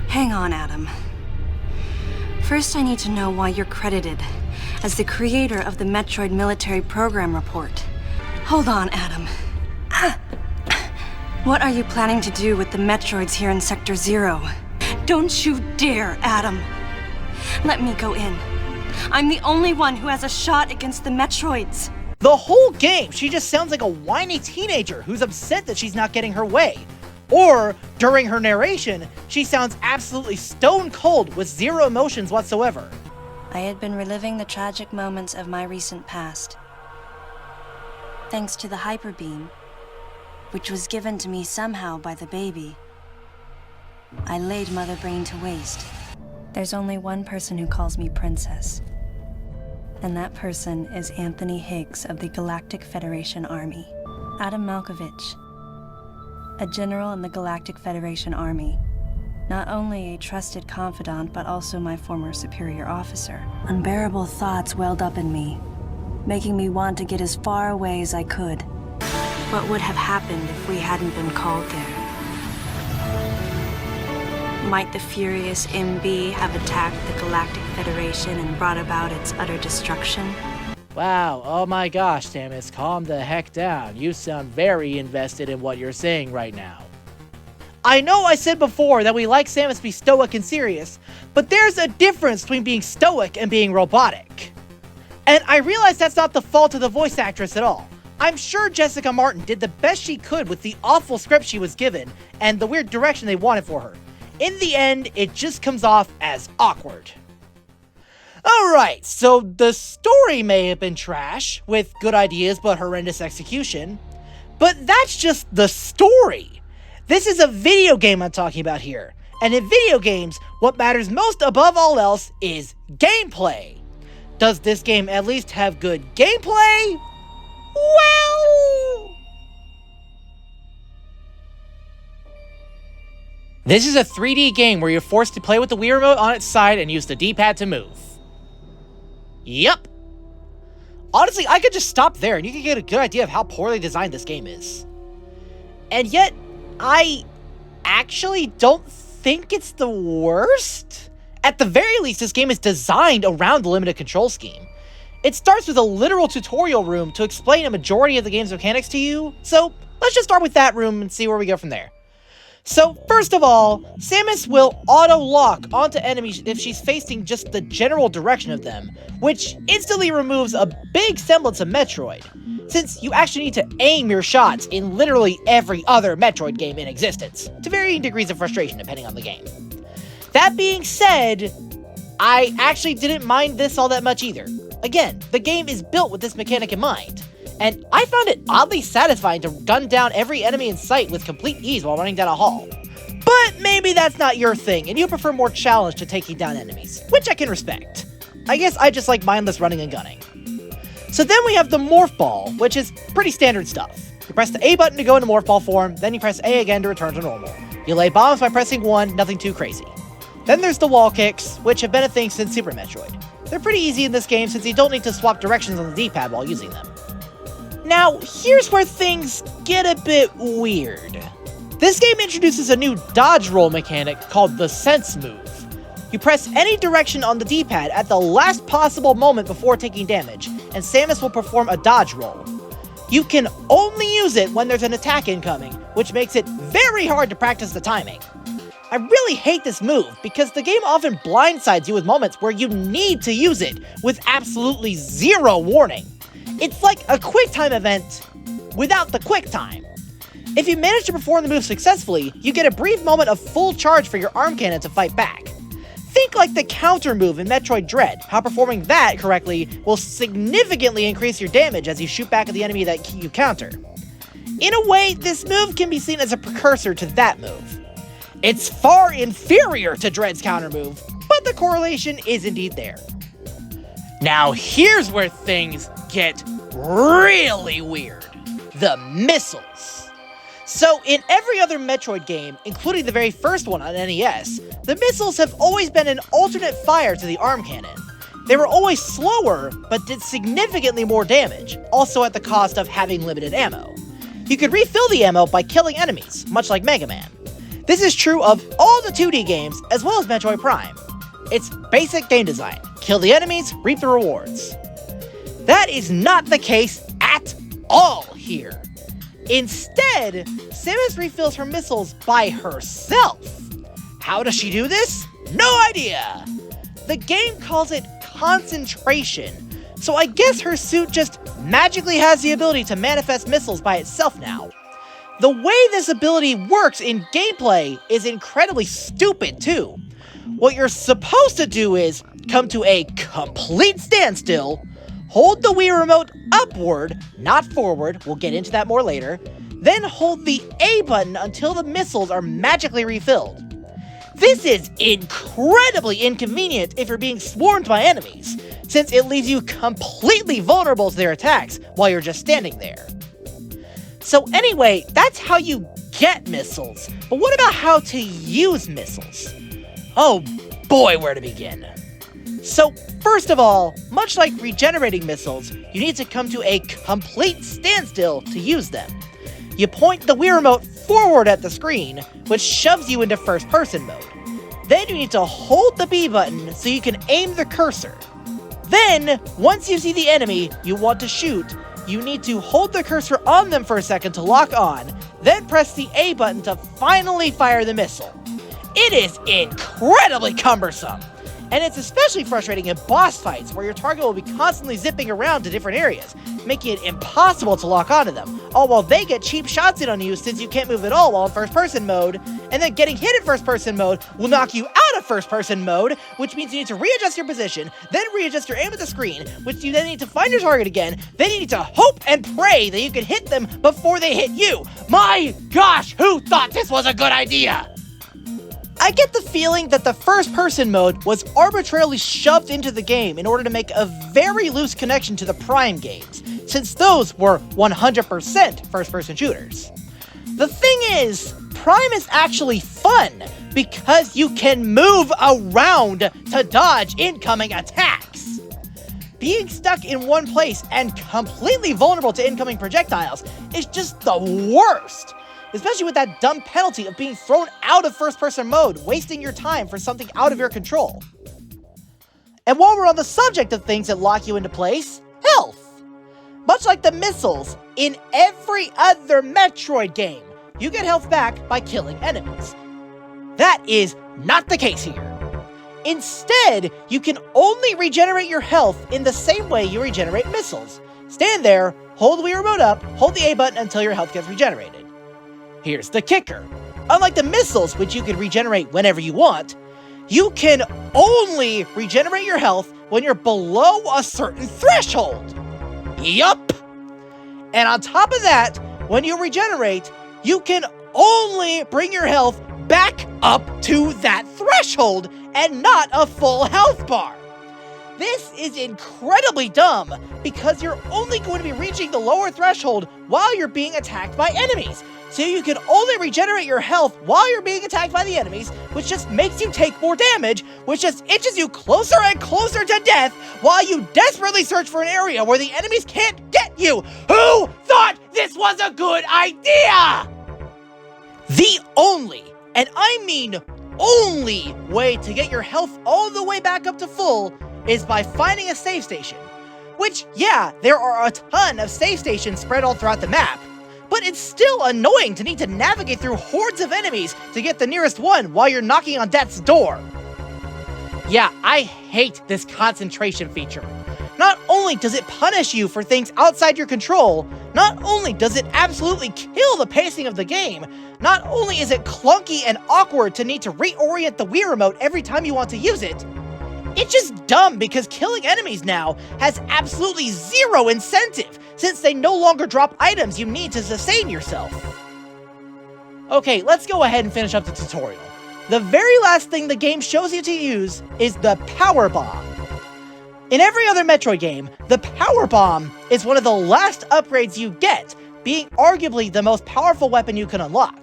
Hang on, Adam. First, I need to know why you're credited as the creator of the Metroid Military Program Report. Hold on, Adam. What are you planning to do with the Metroids here in Sector 0? Don't you dare, Adam. Let me go in. I'm the only one who has a shot against the Metroids. The whole game, she just sounds like a whiny teenager who's upset that she's not getting her way. Or, during her narration, she sounds absolutely stone cold with zero emotions whatsoever. I had been reliving the tragic moments of my recent past. Thanks to the Hyper Beam, which was given to me somehow by the baby, I laid Mother Brain to waste. There's only one person who calls me Princess. And that person is Anthony Higgs of the Galactic Federation Army. Adam Malkovich, a general in the Galactic Federation Army. Not only a trusted confidant, but also my former superior officer. Unbearable thoughts welled up in me, making me want to get as far away as I could. What would have happened if we hadn't been called there? Might the furious MB have attacked the Galactic Federation and brought about its utter destruction? Wow, oh my gosh, Samus, calm the heck down. You sound very invested in what you're saying right now. I know I said before that we like Samus to be stoic and serious, but there's a difference between being stoic and being robotic. And I realize that's not the fault of the voice actress at all. I'm sure Jessica Martin did the best she could with the awful script she was given and the weird direction they wanted for her. In the end, it just comes off as awkward. Alright, so the story may have been trash, with good ideas but horrendous execution, but that's just the story. This is a video game I'm talking about here, and in video games, what matters most above all else is gameplay. Does this game at least have good gameplay? Well... This is a 3D game where you're forced to play with the Wii Remote on its side and use the D-pad to move. Yup. Honestly, I could just stop there and you can get a good idea of how poorly designed this game is. And yet, I actually don't think it's the worst. At the very least, this game is designed around the limited control scheme. It starts with a literal tutorial room to explain a majority of the game's mechanics to you, so let's just start with that room and see where we go from there. So, first of all, Samus will auto-lock onto enemies if she's facing just the general direction of them, which instantly removes a big semblance of Metroid, since you actually need to aim your shots in literally every other Metroid game in existence, to varying degrees of frustration depending on the game. That being said, I actually didn't mind this all that much either. Again, the game is built with this mechanic in mind, and I found it oddly satisfying to gun down every enemy in sight with complete ease while running down a hall. But maybe that's not your thing, and you prefer more challenge to taking down enemies, which I can respect. I guess I just like mindless running and gunning. So then we have the Morph Ball, which is pretty standard stuff. You press the A button to go into Morph Ball form, then you press A again to return to normal. You lay bombs by pressing 1, nothing too crazy. Then there's the wall kicks, which have been a thing since Super Metroid. They're pretty easy in this game since you don't need to swap directions on the D-pad while using them. Now, here's where things get a bit weird. This game introduces a new dodge roll mechanic called the Sense Move. You press any direction on the D-pad at the last possible moment before taking damage, and Samus will perform a dodge roll. You can only use it when there's an attack incoming, which makes it very hard to practice the timing. I really hate this move because the game often blindsides you with moments where you need to use it with absolutely zero warning. It's like a QuickTime event without the QuickTime. If you manage to perform the move successfully, you get a brief moment of full charge for your arm cannon to fight back. Think like the counter move in Metroid Dread, how performing that correctly will significantly increase your damage as you shoot back at the enemy that you counter. In a way, this move can be seen as a precursor to that move. It's far inferior to Dread's counter move, but the correlation is indeed there. Now here's where things get really weird. The missiles. So in every other Metroid game, including the very first one on NES, the missiles have always been an alternate fire to the arm cannon. They were always slower, but did significantly more damage, also at the cost of having limited ammo. You could refill the ammo by killing enemies, much like Mega Man. This is true of all the 2D games, as well as Metroid Prime. It's basic game design. Kill the enemies, reap the rewards. That is not the case at all here. Instead, Samus refills her missiles by herself. How does she do this? No idea. The game calls it concentration, so I guess her suit just magically has the ability to manifest missiles by itself now. The way this ability works in gameplay is incredibly stupid too. What you're supposed to do is come to a complete standstill, hold the Wii Remote upward, not forward, we'll get into that more later, then hold the A button until the missiles are magically refilled. This is incredibly inconvenient if you're being swarmed by enemies, since it leaves you completely vulnerable to their attacks while you're just standing there. So anyway, that's how you get missiles, but what about how to use missiles? Oh boy, where to begin. So first of all, much like regenerating missiles, you need to come to a complete standstill to use them. You point the Wii Remote forward at the screen, which shoves you into first-person mode. Then you need to hold the B button so you can aim the cursor. Then, once you see the enemy you want to shoot, you need to hold the cursor on them for a second to lock on, then press the A button to finally fire the missile. It is incredibly cumbersome, and it's especially frustrating in boss fights where your target will be constantly zipping around to different areas, making it impossible to lock onto them, all while they get cheap shots in on you since you can't move at all while in first-person mode, and then getting hit in first-person mode will knock you out of first-person mode, which means you need to readjust your position, then readjust your aim at the screen, which you then need to find your target again, then you need to hope and pray that you can hit them before they hit you. My gosh, who thought this was a good idea? I get the feeling that the first-person mode was arbitrarily shoved into the game in order to make a very loose connection to the Prime games, since those were 100% first-person shooters. The thing is, Prime is actually fun because you can move around to dodge incoming attacks. Being stuck in one place and completely vulnerable to incoming projectiles is just the worst, especially with that dumb penalty of being thrown out of first-person mode, wasting your time for something out of your control. And while we're on the subject of things that lock you into place, health. Much like the missiles in every other Metroid game, you get health back by killing enemies. That is not the case here. Instead, you can only regenerate your health in the same way you regenerate missiles. Stand there, hold the Wii remote up, hold the A button until your health gets regenerated. Here's the kicker. Unlike the missiles, which you can regenerate whenever you want, you can only regenerate your health when you're below a certain threshold. Yup! And on top of that, when you regenerate, you can only bring your health back up to that threshold and not a full health bar. This is incredibly dumb because you're only going to be reaching the lower threshold while you're being attacked by enemies. So you can only regenerate your health while you're being attacked by the enemies, which just makes you take more damage, which just inches you closer and closer to death while you desperately search for an area where the enemies can't get you. Who thought this was a good idea? The only, and I mean only, way to get your health all the way back up to full is by finding a save station. Which, yeah, there are a ton of save stations spread all throughout the map, but it's still annoying to need to navigate through hordes of enemies to get the nearest one while you're knocking on death's door. Yeah, I hate this concentration feature. Not only does it punish you for things outside your control, not only does it absolutely kill the pacing of the game, not only is it clunky and awkward to need to reorient the Wii remote every time you want to use it, it's just dumb because killing enemies now has absolutely zero incentive, since they no longer drop items you need to sustain yourself. Okay, let's go ahead and finish up the tutorial. The very last thing the game shows you to use is the Power Bomb. In every other Metroid game, the Power Bomb is one of the last upgrades you get, being arguably the most powerful weapon you can unlock.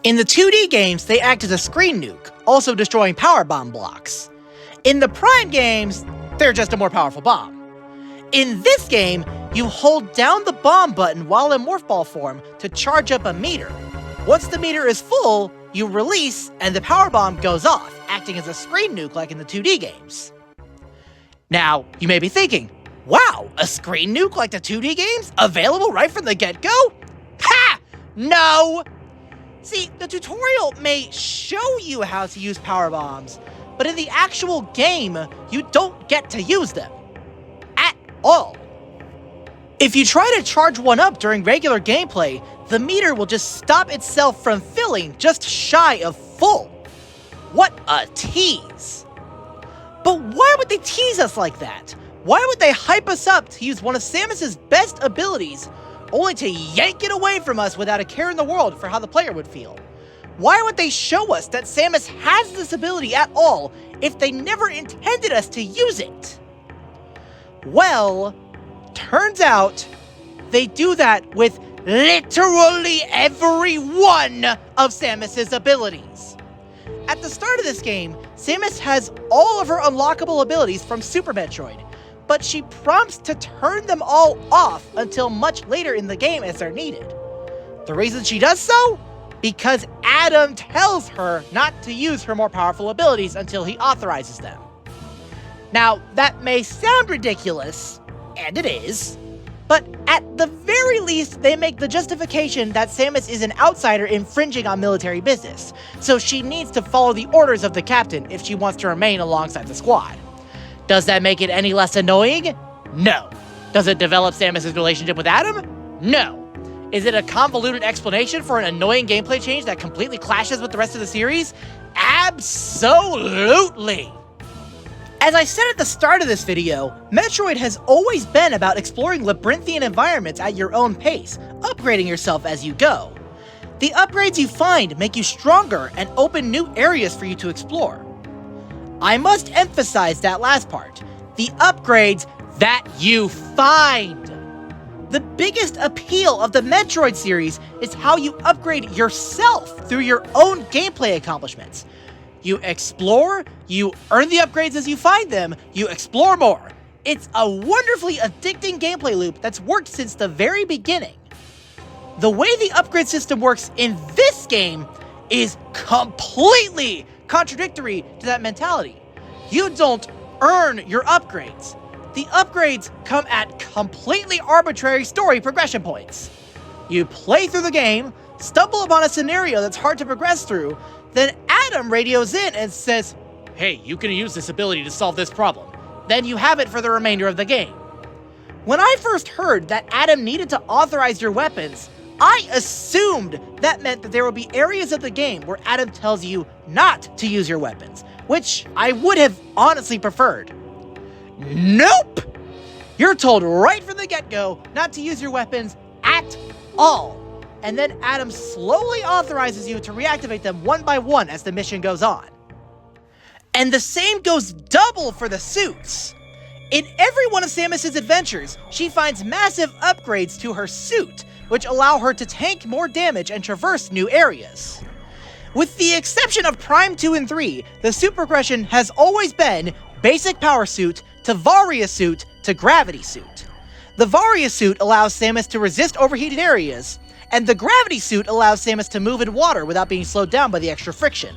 In the 2D games, they act as a screen nuke, also destroying Power Bomb blocks. In the Prime games, they're just a more powerful bomb. In this game, you hold down the bomb button while in Morph Ball form to charge up a meter. Once the meter is full, you release and the Power Bomb goes off, acting as a screen nuke like in the 2D games. Now, you may be thinking, wow, a screen nuke like the 2D games? Available right from the get-go? Ha! No! See, the tutorial may show you how to use power bombs, but in the actual game, you don't get to use them. At all. If you try to charge one up during regular gameplay, the meter will just stop itself from filling just shy of full. What a tease. But why would they tease us like that? Why would they hype us up to use one of Samus's best abilities, only to yank it away from us without a care in the world for how the player would feel? Why would they show us that Samus has this ability at all if they never intended us to use it? Well, turns out they do that with literally every one of Samus's abilities. At the start of this game, Samus has all of her unlockable abilities from Super Metroid, but she prompts to turn them all off until much later in the game as they're needed. The reason she does so? Because Adam tells her not to use her more powerful abilities until he authorizes them. Now, that may sound ridiculous, and it is, but at the very least, they make the justification that Samus is an outsider infringing on military business, so she needs to follow the orders of the captain if she wants to remain alongside the squad. Does that make it any less annoying? No. Does it develop Samus's relationship with Adam? No. Is it a convoluted explanation for an annoying gameplay change that completely clashes with the rest of the series? Absolutely! As I said at the start of this video, Metroid has always been about exploring labyrinthian environments at your own pace, upgrading yourself as you go. The upgrades you find make you stronger and open new areas for you to explore. I must emphasize that last part, the upgrades that you find. The biggest appeal of the Metroid series is how you upgrade yourself through your own gameplay accomplishments. You explore, you earn the upgrades as you find them, you explore more. It's a wonderfully addicting gameplay loop that's worked since the very beginning. The way the upgrade system works in this game is completely contradictory to that mentality. You don't earn your upgrades. The upgrades come at completely arbitrary story progression points. You play through the game, stumble upon a scenario that's hard to progress through, then Adam radios in and says, Hey, you can use this ability to solve this problem. then you have it for the remainder of the game. When I first heard that Adam needed to authorize your weapons, I assumed that meant that there would be areas of the game where Adam tells you not to use your weapons, which I would have honestly preferred. Nope! You're told right from the get-go not to use your weapons at all, and then Adam slowly authorizes you to reactivate them one by one as the mission goes on. And the same goes double for the suits. In every one of Samus's adventures, she finds massive upgrades to her suit, which allow her to tank more damage and traverse new areas. With the exception of Prime 2 and 3, the suit progression has always been Basic Power Suit to Varia Suit to Gravity Suit. The Varia Suit allows Samus to resist overheated areas, and the Gravity Suit allows Samus to move in water without being slowed down by the extra friction.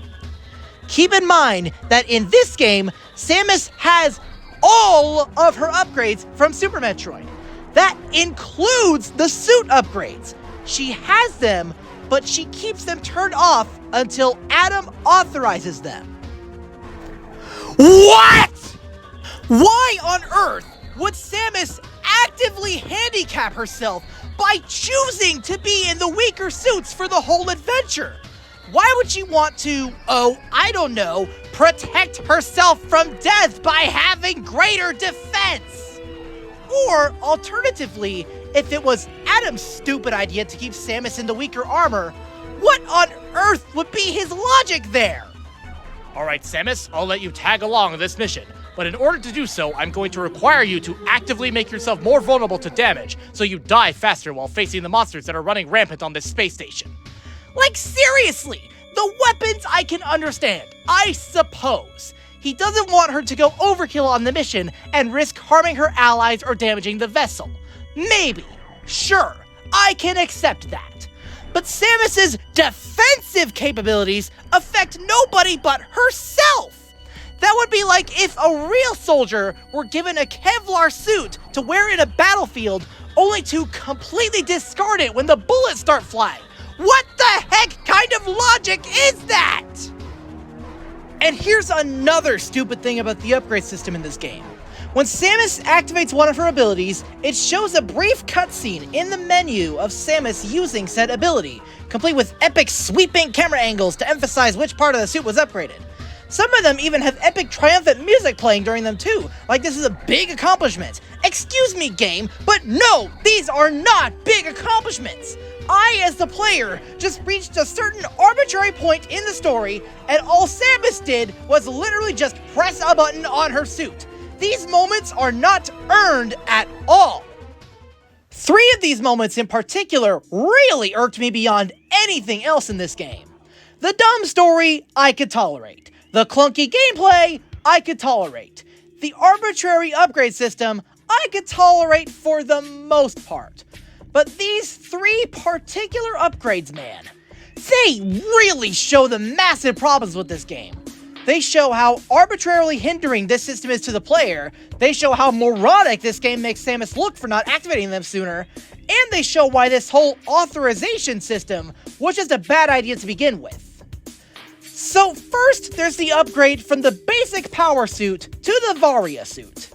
Keep in mind that in this game, Samus has all of her upgrades from Super Metroid. That includes the suit upgrades. She has them, but she keeps them turned off until Adam authorizes them. What? Why on earth would Samus actively handicap herself by choosing to be in the weaker suits for the whole adventure? Why would she want to, I don't know, protect herself from death by having greater defense? Or, alternatively, if it was Adam's stupid idea to keep Samus in the weaker armor, what on earth would be his logic there? Alright, Samus, I'll let you tag along on this mission, but in order to do so, I'm going to require you to actively make yourself more vulnerable to damage, so you die faster while facing the monsters that are running rampant on this space station. Like, seriously, the weapons I can understand, I suppose. He doesn't want her to go overkill on the mission and risk harming her allies or damaging the vessel. Maybe. Sure, I can accept that. But Samus's defensive capabilities affect nobody but herself. That would be like if a real soldier were given a Kevlar suit to wear in a battlefield, only to completely discard it when the bullets start flying. What the heck kind of logic is that? And here's another stupid thing about the upgrade system in this game. When Samus activates one of her abilities, it shows a brief cutscene in the menu of Samus using said ability, complete with epic sweeping camera angles to emphasize which part of the suit was upgraded. Some of them even have epic triumphant music playing during them too, like this is a big accomplishment. Excuse me, game, but no, these are not big accomplishments. I, as the player, just reached a certain arbitrary point in the story, and all Samus did was literally just press a button on her suit. These moments are not earned at all. 3 of these moments in particular really irked me beyond anything else in this game. The dumb story, I could tolerate. The clunky gameplay, I could tolerate. The arbitrary upgrade system, I could tolerate for the most part. But these 3 particular upgrades, man, they really show the massive problems with this game. They show how arbitrarily hindering this system is to the player, they show how moronic this game makes Samus look for not activating them sooner, and they show why this whole authorization system was just a bad idea to begin with. So first, there's the upgrade from the basic power suit to the Varia suit.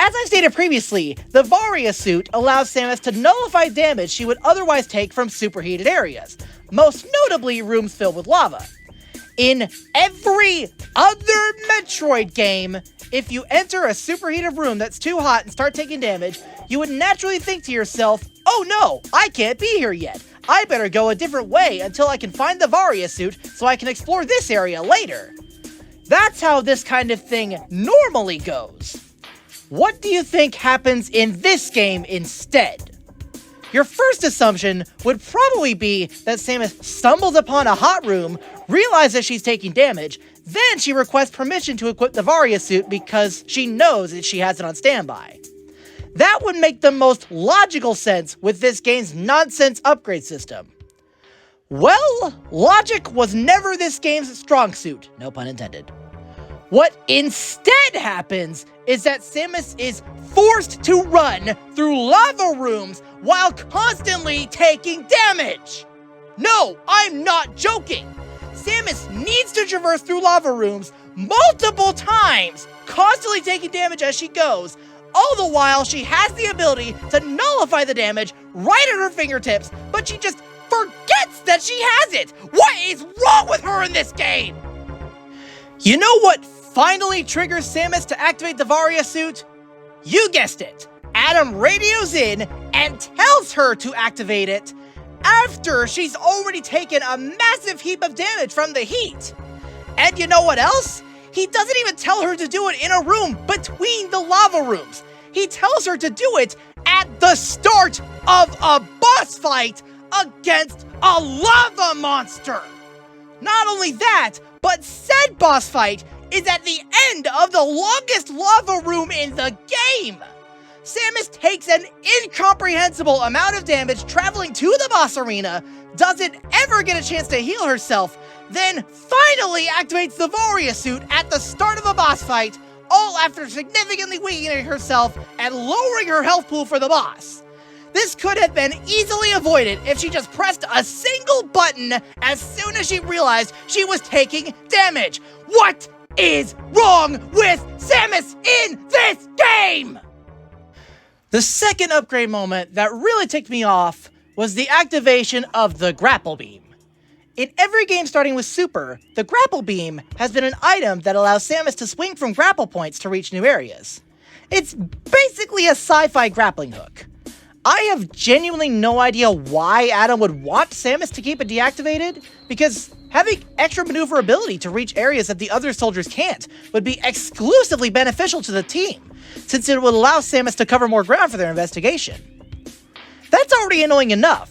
As I stated previously, the Varia suit allows Samus to nullify damage she would otherwise take from superheated areas, most notably rooms filled with lava. In every other Metroid game, if you enter a superheated room that's too hot and start taking damage, you would naturally think to yourself, oh no, I can't be here yet. I better go a different way until I can find the Varia suit so I can explore this area later. That's how this kind of thing normally goes. What do you think happens in this game instead? Your first assumption would probably be that Samus stumbles upon a hot room, realizes she's taking damage, then she requests permission to equip the Varia suit because she knows that she has it on standby. That would make the most logical sense with this game's nonsense upgrade system. Well, logic was never this game's strong suit, no pun intended. What instead happens is that Samus is forced to run through lava rooms while constantly taking damage. No, I'm not joking. Samus needs to traverse through lava rooms multiple times, constantly taking damage as she goes, all the while she has the ability to nullify the damage right at her fingertips, but she just forgets that she has it. What is wrong with her in this game? You know what finally triggers Samus to activate the Varia suit? You guessed it. Adam radios in and tells her to activate it after she's already taken a massive heap of damage from the heat. And you know what else? He doesn't even tell her to do it in a room between the lava rooms. He tells her to do it at the start of a boss fight against a lava monster. Not only that, but said boss fight is at the end of the longest lava room in the game. Samus takes an incomprehensible amount of damage traveling to the boss arena, doesn't ever get a chance to heal herself, then finally activates the Varia suit at the start of a boss fight, all after significantly weakening herself and lowering her health pool for the boss. This could have been easily avoided if she just pressed a single button as soon as she realized she was taking damage. What is wrong with Samus in this game? The second upgrade moment that really ticked me off was the activation of the grapple beam. In every game starting with Super, the grapple beam has been an item that allows Samus to swing from grapple points to reach new areas. It's basically a sci-fi grappling hook. I have genuinely no idea why Adam would want Samus to keep it deactivated, because having extra maneuverability to reach areas that the other soldiers can't would be exclusively beneficial to the team, since it would allow Samus to cover more ground for their investigation. That's already annoying enough,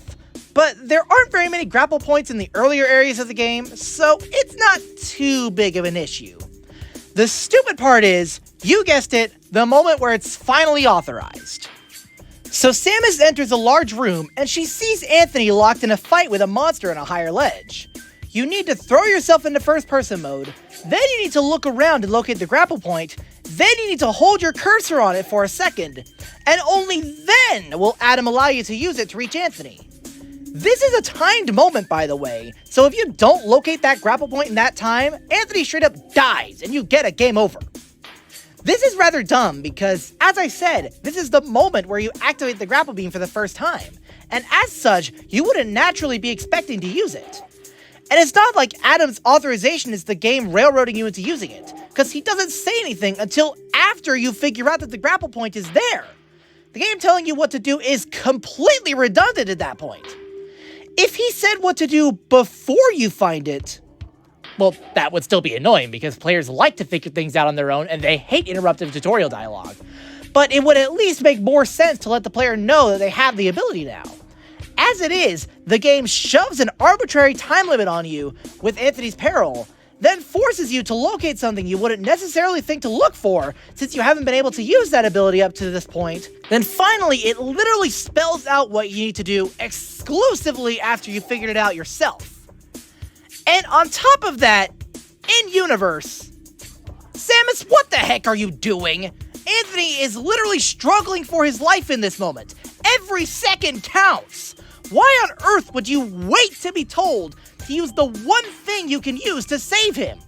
but there aren't very many grapple points in the earlier areas of the game, so it's not too big of an issue. The stupid part is, you guessed it, the moment where it's finally authorized. So Samus enters a large room and she sees Anthony locked in a fight with a monster on a higher ledge. You need to throw yourself into first person mode, then you need to look around and locate the grapple point, then you need to hold your cursor on it for a second, and only then will Adam allow you to use it to reach Anthony. This is a timed moment, by the way, so if you don't locate that grapple point in that time, Anthony straight up dies and you get a game over. This is rather dumb because, as I said, this is the moment where you activate the grapple beam for the first time, and as such, you wouldn't naturally be expecting to use it. And it's not like Adam's authorization is the game railroading you into using it, because he doesn't say anything until after you figure out that the grapple point is there. The game telling you what to do is completely redundant at that point. If he said what to do before you find it, well, that would still be annoying because players like to figure things out on their own and they hate interruptive tutorial dialogue. But it would at least make more sense to let the player know that they have the ability now. As it is, the game shoves an arbitrary time limit on you with Anthony's peril, then forces you to locate something you wouldn't necessarily think to look for since you haven't been able to use that ability up to this point. Then finally, it literally spells out what you need to do exclusively after you figured it out yourself. And on top of that, in-universe, Samus, what the heck are you doing? Anthony is literally struggling for his life in this moment. Every second counts. Why on earth would you wait to be told to use the one thing you can use to save him?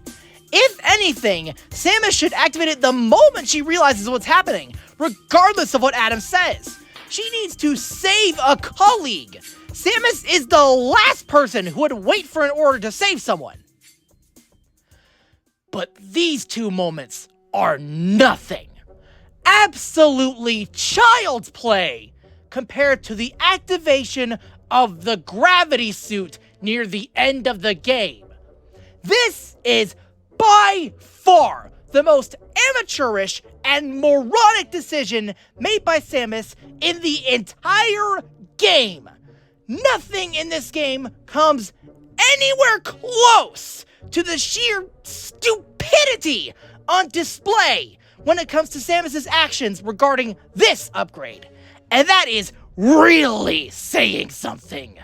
If anything, Samus should activate it the moment she realizes what's happening, regardless of what Adam says. She needs to save a colleague. Samus is the last person who would wait for an order to save someone. But these two moments are nothing. Absolutely child's play compared to the activation of the gravity suit near the end of the game. This is by far the most amateurish and moronic decision made by Samus in the entire game. Nothing in this game comes anywhere close to the sheer stupidity on display when it comes to Samus's actions regarding this upgrade. And that is really saying something.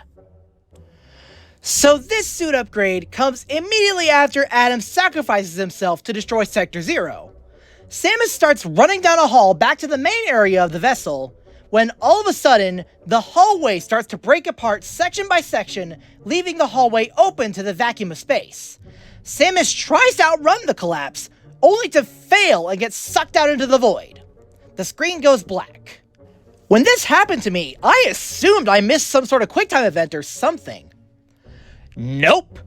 So this suit upgrade comes immediately after Adam sacrifices himself to destroy Sector 0. Samus starts running down a hall back to the main area of the vessel, when all of a sudden, the hallway starts to break apart section by section, leaving the hallway open to the vacuum of space. Samus tries to outrun the collapse, only to fail and get sucked out into the void. The screen goes black. When this happened to me, I assumed I missed some sort of QuickTime event or something. Nope.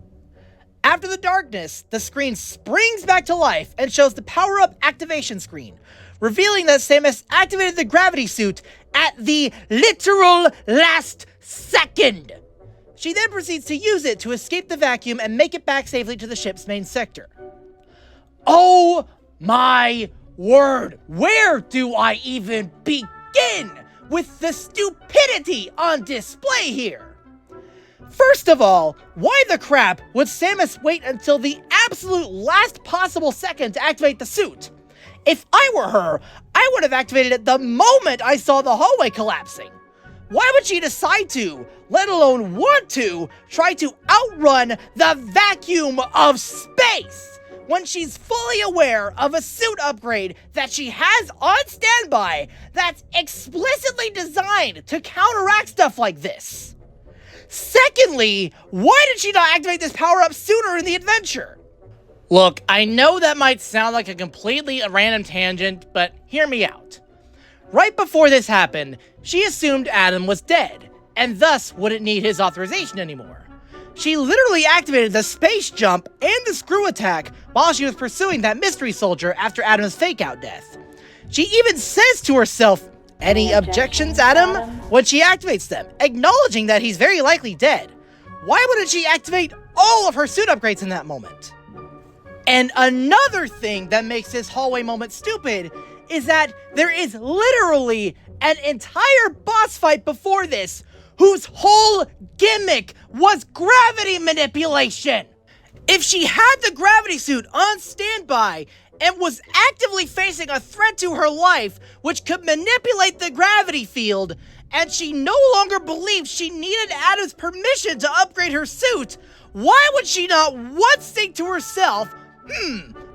After the darkness, the screen springs back to life and shows the power-up activation screen, revealing that Samus activated the gravity suit at the literal last second. She then proceeds to use it to escape the vacuum and make it back safely to the ship's main sector. Oh my word, where do I even begin with the stupidity on display here? First of all, why the crap would Samus wait until the absolute last possible second to activate the suit? If I were her, I would have activated it the moment I saw the hallway collapsing. Why would she decide to, let alone want to, try to outrun the vacuum of space when she's fully aware of a suit upgrade that she has on standby that's explicitly designed to counteract stuff like this? Secondly, why did she not activate this power-up sooner in the adventure? Look, I know that might sound like a completely random tangent, but hear me out. Right before this happened, she assumed Adam was dead, and thus wouldn't need his authorization anymore. She literally activated the space jump and the screw attack while she was pursuing that mystery soldier after Adam's fake-out death. She even says to herself, "Any objections, Adam?" when she activates them, acknowledging that he's very likely dead. Why wouldn't she activate all of her suit upgrades in that moment? And another thing that makes this hallway moment stupid is that there is literally an entire boss fight before this whose whole gimmick was gravity manipulation. If she had the gravity suit on standby and was actively facing a threat to her life which could manipulate the gravity field, and she no longer believed she needed Adam's permission to upgrade her suit, why would she not once think to herself,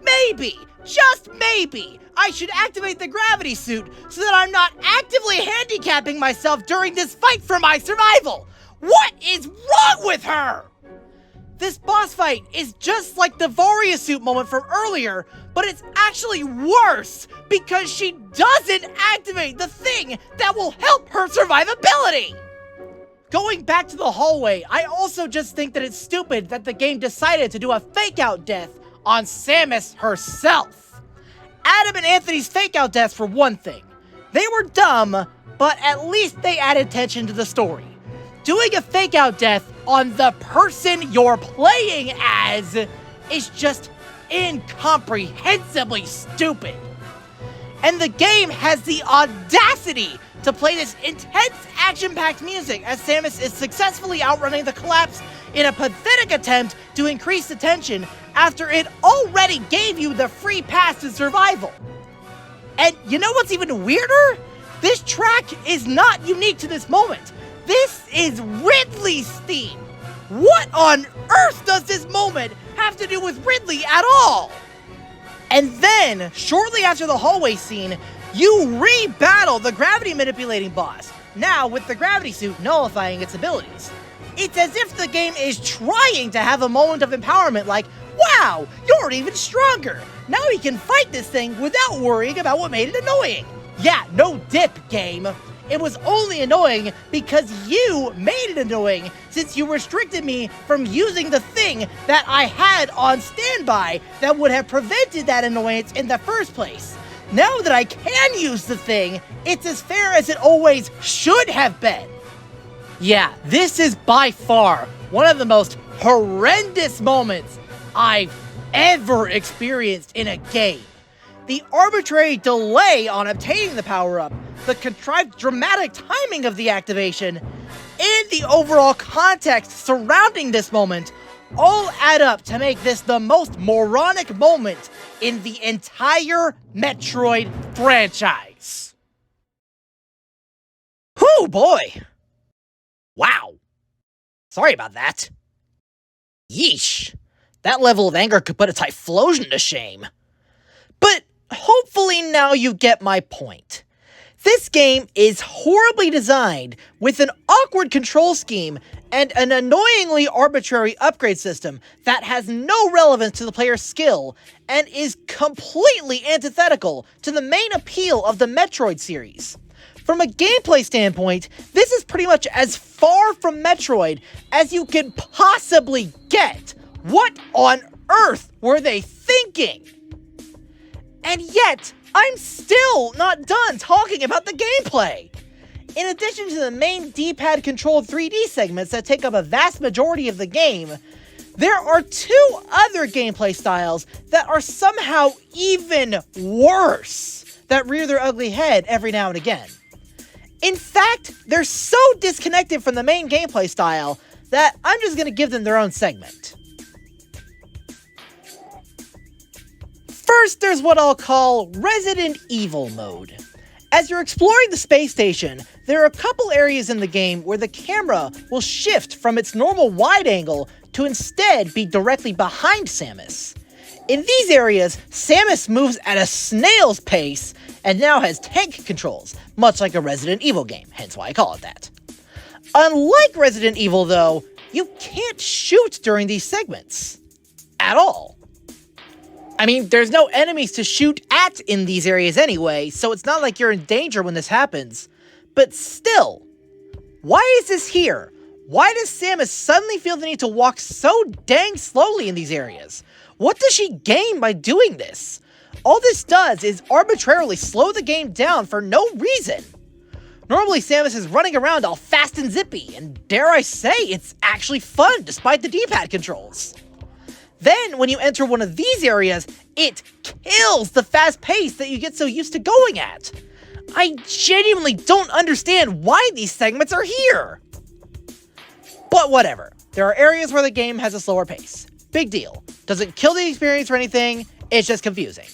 maybe, just maybe, I should activate the gravity suit so that I'm not actively handicapping myself during this fight for my survival? What is wrong with her? This boss fight is just like the Varia suit moment from earlier, but it's actually worse because she doesn't activate the thing that will help her survivability. Going back to the hallway, I also just think that it's stupid that the game decided to do a fake-out death on Samus herself. Adam and Anthony's fake-out deaths for one thing. They were dumb, but at least they added tension to the story. Doing a fake-out death on the person you're playing as is just incomprehensibly stupid. And the game has the audacity to play this intense action-packed music as Samus is successfully outrunning the collapse in a pathetic attempt to increase the tension after it already gave you the free pass to survival. And you know what's even weirder? This track is not unique to this moment. This is Ridley's theme. What on earth does this moment have to do with Ridley at all? And then, shortly after the hallway scene, you re-battle the gravity manipulating boss, now with the gravity suit nullifying its abilities. It's as if the game is trying to have a moment of empowerment like, wow, you're even stronger. Now you can fight this thing without worrying about what made it annoying. Yeah, no dip, game. It was only annoying because you made it annoying since you restricted me from using the thing that I had on standby that would have prevented that annoyance in the first place. Now that I can use the thing, it's as fair as it always should have been. Yeah, this is by far one of the most horrendous moments I've ever experienced in a game. the arbitrary delay on obtaining the power-up, the contrived dramatic timing of the activation, and the overall context surrounding this moment all add up to make this the most moronic moment in the entire Metroid franchise. Whew, boy. Wow. Sorry about that. Yeesh. That level of anger could put a Typhlosion to shame. But hopefully now you get my point. This game is horribly designed with an awkward control scheme and an annoyingly arbitrary upgrade system that has no relevance to the player's skill and is completely antithetical to the main appeal of the Metroid series. From a gameplay standpoint, this is pretty much as far from Metroid as you can possibly get. What on earth were they thinking? And yet, I'm still not done talking about the gameplay! In addition to the main D-pad controlled 3D segments that take up a vast majority of the game, there are two other gameplay styles that are somehow even worse that rear their ugly head every now and again. In fact, they're so disconnected from the main gameplay style that I'm just going to give them their own segment. First, there's what I'll call Resident Evil mode. As you're exploring the space station, there are a couple areas in the game where the camera will shift from its normal wide angle to instead be directly behind Samus. In these areas, Samus moves at a snail's pace and now has tank controls, much like a Resident Evil game, hence why I call it that. Unlike Resident Evil though, you can't shoot during these segments. At all. I mean, there's no enemies to shoot at in these areas anyway, so it's not like you're in danger when this happens. But still, why is this here? Why does Samus suddenly feel the need to walk so dang slowly in these areas? What does she gain by doing this? All this does is arbitrarily slow the game down for no reason. Normally Samus is running around all fast and zippy, and dare I say, it's actually fun despite the D-pad controls. Then, when you enter one of these areas, it kills the fast pace that you get so used to going at. I genuinely don't understand why these segments are here. But whatever, there are areas where the game has a slower pace. Big deal. Doesn't kill the experience or anything, it's just confusing.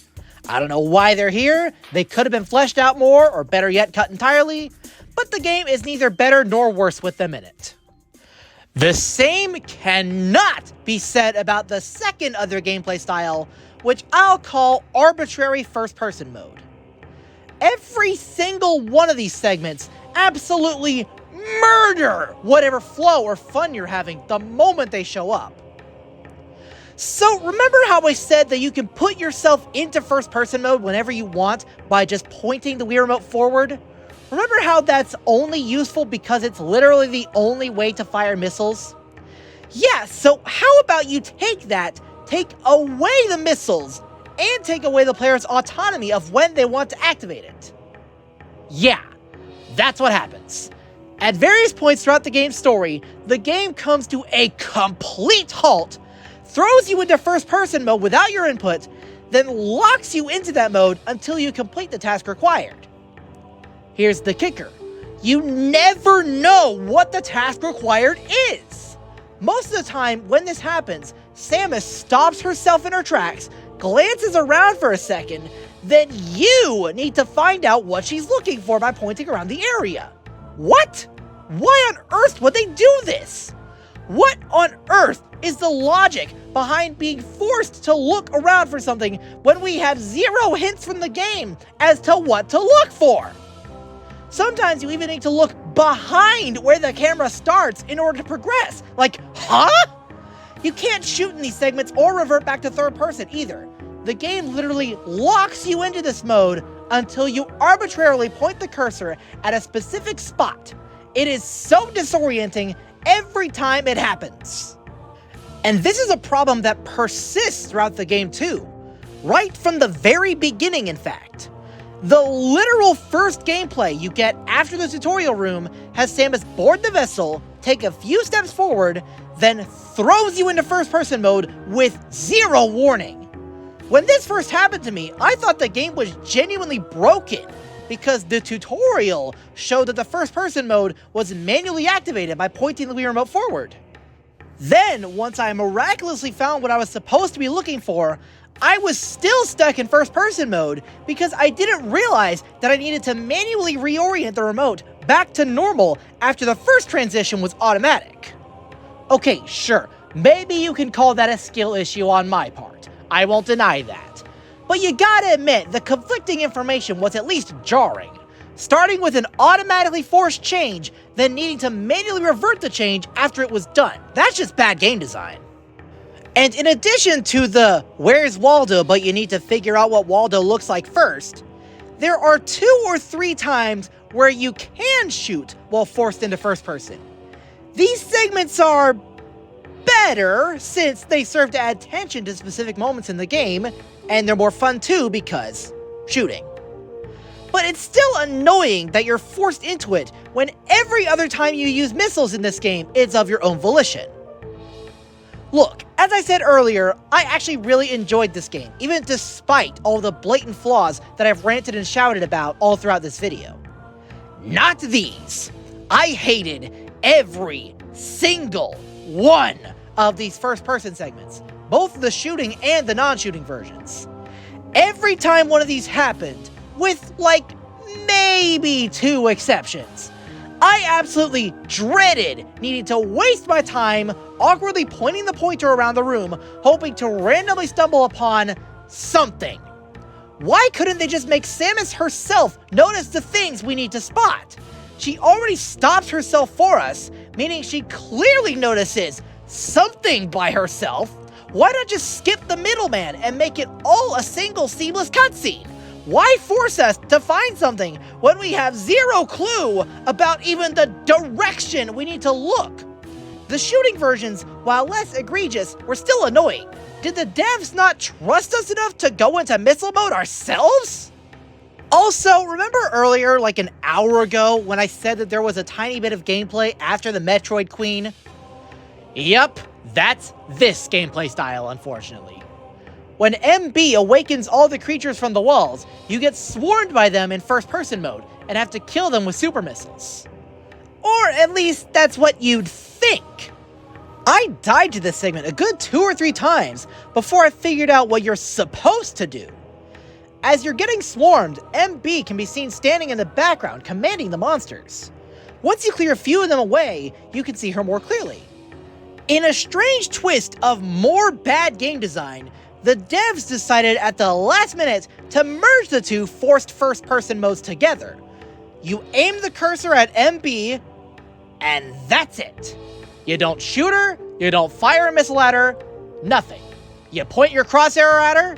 I don't know why they're here, they could have been fleshed out more, or better yet, cut entirely, but the game is neither better nor worse with them in it. The same cannot be said about the second other gameplay style, which I'll call arbitrary first-person mode. Every single one of these segments absolutely murder whatever flow or fun you're having the moment they show up. So remember how I said that you can put yourself into first-person mode whenever you want by just pointing the Wii Remote forward? Remember how that's only useful because it's literally the only way to fire missiles? Yeah, so how about you take that, take away the missiles, and take away the player's autonomy of when they want to activate it? Yeah, that's what happens. At various points throughout the game's story, the game comes to a complete halt, throws you into first-person mode without your input, then locks you into that mode until you complete the task required. Here's the kicker. You never know what the task required is. Most of the time, when this happens, Samus stops herself in her tracks, glances around for a second, then you need to find out what she's looking for by pointing around the area. What? Why on earth would they do this? What on earth is the logic behind being forced to look around for something when we have zero hints from the game as to what to look for? Sometimes you even need to look behind where the camera starts in order to progress. Like, huh? You can't shoot in these segments or revert back to third person either. The game literally locks you into this mode until you arbitrarily point the cursor at a specific spot. It is so disorienting every time it happens. And this is a problem that persists throughout the game too. Right from the very beginning, in fact. The literal first gameplay you get after the tutorial room has Samus board the vessel, take a few steps forward, then throws you into first-person mode with zero warning. When this first happened to me, I thought the game was genuinely broken, because the tutorial showed that the first-person mode was manually activated by pointing the Wii Remote forward. Then, once I miraculously found what I was supposed to be looking for, I was still stuck in first-person mode because I didn't realize that I needed to manually reorient the remote back to normal after the first transition was automatic. Okay, sure, maybe you can call that a skill issue on my part. I won't deny that. But you gotta admit, the conflicting information was at least jarring. Starting with an automatically forced change, then needing to manually revert the change after it was done. That's just bad game design. And in addition to the "where's Waldo, but you need to figure out what Waldo looks like first," there are 2 or 3 times where you can shoot while forced into first person. These segments are better since they serve to add tension to specific moments in the game, and they're more fun too because shooting. But it's still annoying that you're forced into it when every other time you use missiles in this game, it's of your own volition. Look, as I said earlier, I actually really enjoyed this game, even despite all the blatant flaws that I've ranted and shouted about all throughout this video. Not these. I hated every single one of these first-person segments, both the shooting and the non-shooting versions. Every time one of these happened, with like maybe 2 exceptions, I absolutely dreaded needing to waste my time awkwardly pointing the pointer around the room, hoping to randomly stumble upon something. Why couldn't they just make Samus herself notice the things we need to spot? She already stops herself for us, meaning she clearly notices something by herself. Why not just skip the middleman and make it all a single seamless cutscene? Why force us to find something when we have 0 clue about even the direction we need to look? The shooting versions, while less egregious, were still annoying. Did the devs not trust us enough to go into missile mode ourselves? Also, remember earlier, like an hour ago, when I said that there was a tiny bit of gameplay after the Metroid Queen? Yep, that's this gameplay style, unfortunately. When MB awakens all the creatures from the walls, you get swarmed by them in first-person mode and have to kill them with super missiles. Or at least that's what you'd think. I died to this segment a good 2 or 3 times before I figured out what you're supposed to do. As you're getting swarmed, MB can be seen standing in the background commanding the monsters. Once you clear a few of them away, you can see her more clearly. In a strange twist of more bad game design, the devs decided at the last minute to merge the 2 forced first-person modes together. You aim the cursor at MB, and that's it. You don't shoot her, you don't fire a missile at her, nothing. You point your crosshair at her,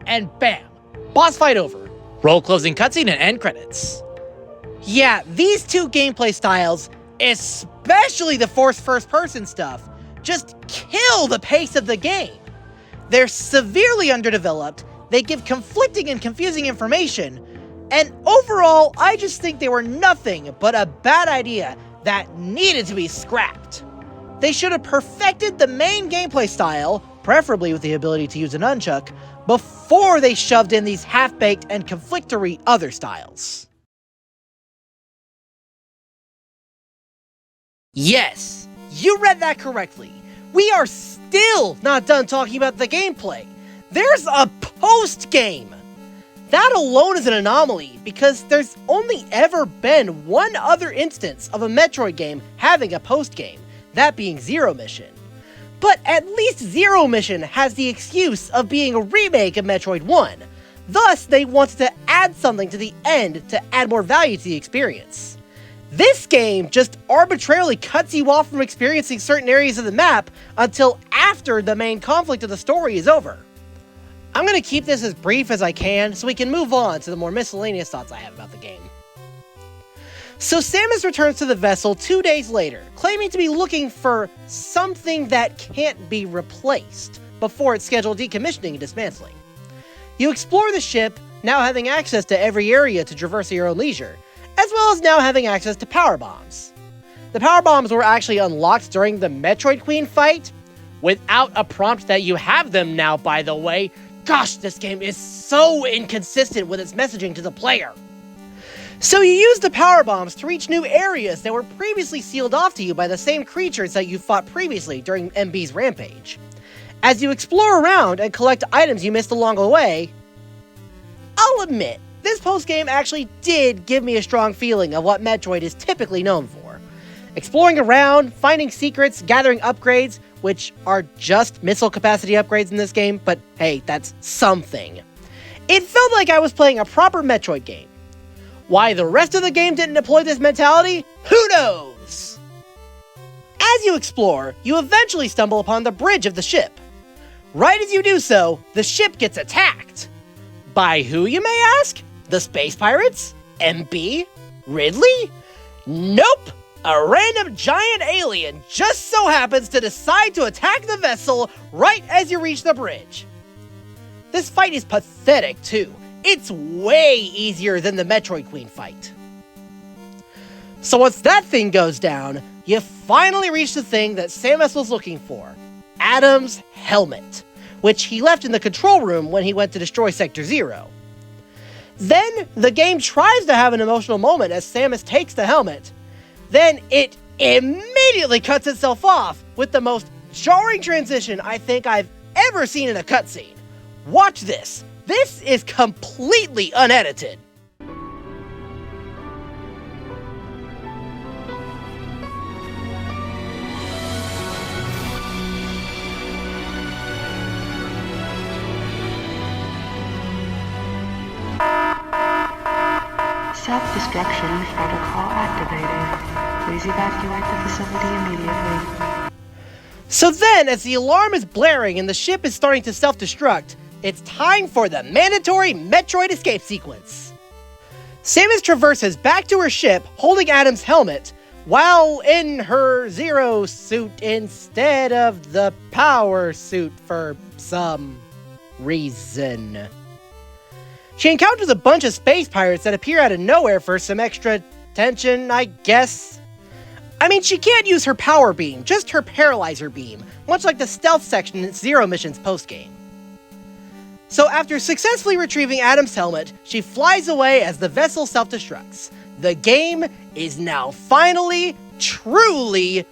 and bam, boss fight over. Roll closing cutscene and end credits. Yeah, these 2 gameplay styles, especially the forced first-person stuff, just kill the pace of the game. They're severely underdeveloped, they give conflicting and confusing information, and overall, I just think they were nothing but a bad idea that needed to be scrapped. They should have perfected the main gameplay style, preferably with the ability to use a nunchuck, before they shoved in these half-baked and conflictory other styles. Yes, you read that correctly. We are still not done talking about the gameplay. There's a post-game. That alone is an anomaly, because there's only ever been one other instance of a Metroid game having a post-game, that being Zero Mission. But at least Zero Mission has the excuse of being a remake of Metroid 1. Thus, they wanted to add something to the end to add more value to the experience. This game just arbitrarily cuts you off from experiencing certain areas of the map until after the main conflict of the story is over. I'm going to keep this as brief as I can so we can move on to the more miscellaneous thoughts I have about the game. So Samus returns to the vessel 2 days later, claiming to be looking for something that can't be replaced before its scheduled decommissioning and dismantling. You explore the ship, now having access to every area to traverse at your own leisure, as well as now having access to power bombs. The power bombs were actually unlocked during the Metroid Queen fight, without a prompt that you have them now, by the way. gosh, this game is so inconsistent with its messaging to the player. So you use the power bombs to reach new areas that were previously sealed off to you by the same creatures that you fought previously during MB's rampage. As you explore around and collect items you missed along the way, I'll admit, this post-game actually did give me a strong feeling of what Metroid is typically known for. Exploring around, finding secrets, gathering upgrades, which are just missile capacity upgrades in this game, but hey, that's something. It felt like I was playing a proper Metroid game. Why the rest of the game didn't deploy this mentality? Who knows? As you explore, you eventually stumble upon the bridge of the ship. Right as you do so, the ship gets attacked. By who, you may ask? The space pirates? MB? Ridley? Nope! A random giant alien just so happens to decide to attack the vessel right as you reach the bridge. This fight is pathetic too. It's way easier than the Metroid Queen fight. So once that thing goes down, you finally reach the thing that Samus was looking for, Adam's helmet, which he left in the control room when he went to destroy Sector 0. Then, the game tries to have an emotional moment as Samus takes the helmet. Then it immediately cuts itself off with the most jarring transition I think I've ever seen in a cutscene. Watch this. This is completely unedited. Self-destruction protocol activated. Please evacuate the facility immediately. So then, as the alarm is blaring and the ship is starting to self-destruct, it's time for the mandatory Metroid escape sequence. Samus traverses back to her ship holding Adam's helmet, while in her Zero suit instead of the power suit for some reason. She encounters a bunch of space pirates that appear out of nowhere for some extra tension, I guess. I mean, she can't use her power beam, just her paralyzer beam, much like the stealth section in Zero missions postgame. So after successfully retrieving Adam's helmet, she flies away as the vessel self-destructs. The game is now finally, truly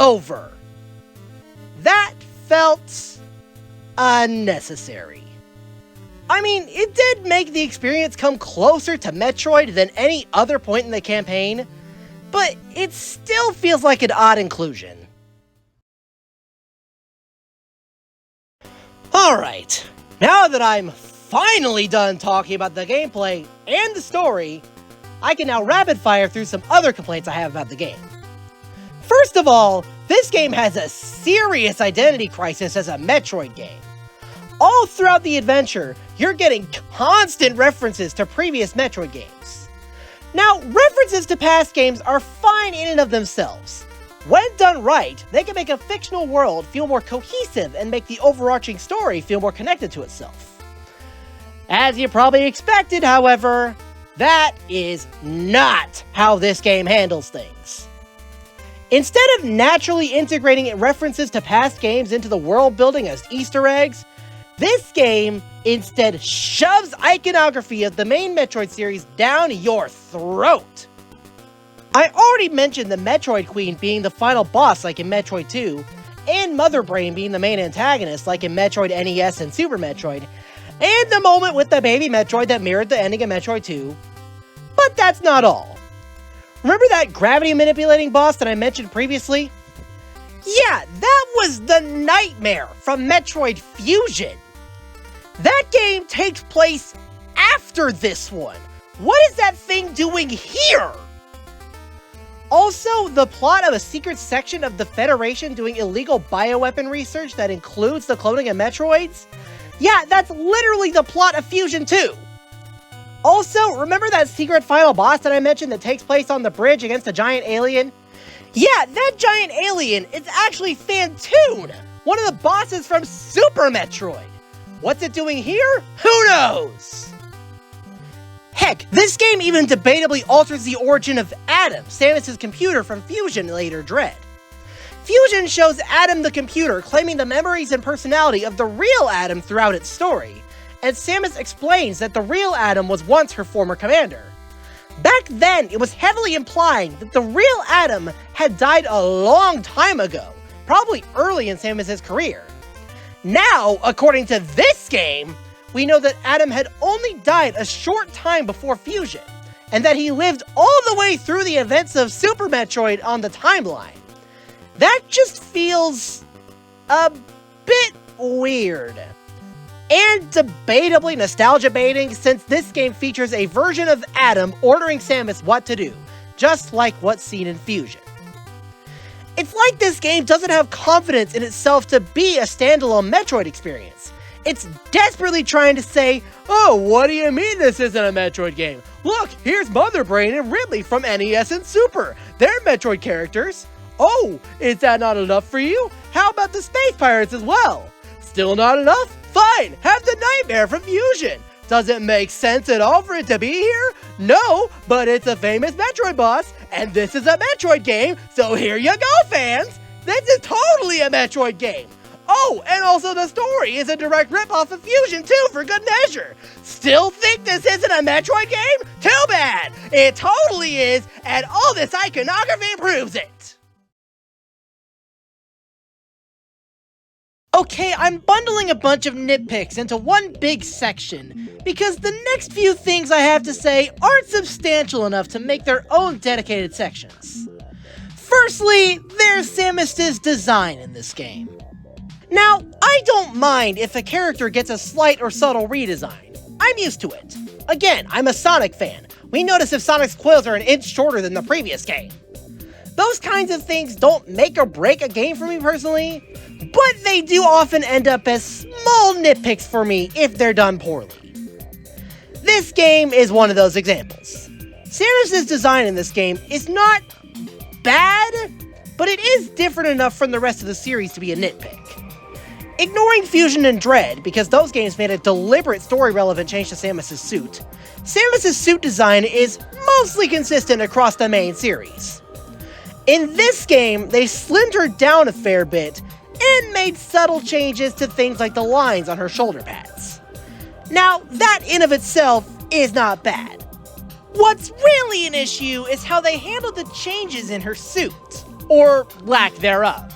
over. That felt unnecessary. I mean, it did make the experience come closer to Metroid than any other point in the campaign, but it still feels like an odd inclusion. Alright, now that I'm finally done talking about the gameplay and the story, I can now rapid fire through some other complaints I have about the game. First of all, this game has a serious identity crisis as a Metroid game. All throughout the adventure, you're getting constant references to previous Metroid games. Now, references to past games are fine in and of themselves. When done right, they can make a fictional world feel more cohesive and make the overarching story feel more connected to itself. As you probably expected, however, that is not how this game handles things. Instead of naturally integrating references to past games into the world building as Easter eggs, this game instead shoves iconography of the main Metroid series down your throat. I already mentioned the Metroid Queen being the final boss like in Metroid 2, and Mother Brain being the main antagonist like in Metroid NES and Super Metroid, and the moment with the baby Metroid that mirrored the ending of Metroid 2. But that's not all. Remember that gravity manipulating boss that I mentioned previously? Yeah, that was the Nightmare from Metroid Fusion. That game takes place after this one. What is that thing doing here? Also, the plot of a secret section of the Federation doing illegal bioweapon research that includes the cloning of Metroids? Yeah, that's literally the plot of Fusion 2. Also, remember that secret final boss that I mentioned that takes place on the bridge against a giant alien? Yeah, that giant alien is actually Phantoon, one of the bosses from Super Metroid. What's it doing here? Who knows? Heck, this game even debatably alters the origin of Adam, Samus' computer from Fusion later Dread. Fusion shows Adam the computer claiming the memories and personality of the real Adam throughout its story, and Samus explains that the real Adam was once her former commander. Back then, it was heavily implying that the real Adam had died a long time ago, probably early in Samus' career. Now, according to this game, we know that Adam had only died a short time before Fusion, and that he lived all the way through the events of Super Metroid on the timeline. That just feels a bit weird. And debatably nostalgia-baiting, since this game features a version of Adam ordering Samus what to do, just like what's seen in Fusion. It's like this game doesn't have confidence in itself to be a standalone Metroid experience. It's desperately trying to say, oh, what do you mean this isn't a Metroid game? Look, here's Mother Brain and Ridley from NES and Super. They're Metroid characters. Oh, is that not enough for you? How about the Space Pirates as well? Still not enough? Fine, have the Nightmare from Fusion. Does it make sense at all for it to be here? No, but it's a famous Metroid boss, and this is a Metroid game, so here you go, fans! This is totally a Metroid game! Oh, and also the story is a direct ripoff of Fusion too, for good measure! Still think this isn't a Metroid game? Too bad! It totally is, and all this iconography proves it! Okay, I'm bundling a bunch of nitpicks into one big section, because the next few things I have to say aren't substantial enough to make their own dedicated sections. Firstly, there's Samus' design in this game. Now, I don't mind if a character gets a slight or subtle redesign. I'm used to it. Again, I'm a Sonic fan. We notice if Sonic's coils are an inch shorter than the previous game. Those kinds of things don't make or break a game for me personally, but they do often end up as small nitpicks for me if they're done poorly. This game is one of those examples. Samus' design in this game is not bad, but it is different enough from the rest of the series to be a nitpick. Ignoring Fusion and Dread, because those games made a deliberate story-relevant change to Samus' suit, Samus' suit design is mostly consistent across the main series. In this game, they slimmed her down a fair bit, and made subtle changes to things like the lines on her shoulder pads. Now, that in of itself is not bad. What's really an issue is how they handled the changes in her suit, or lack thereof.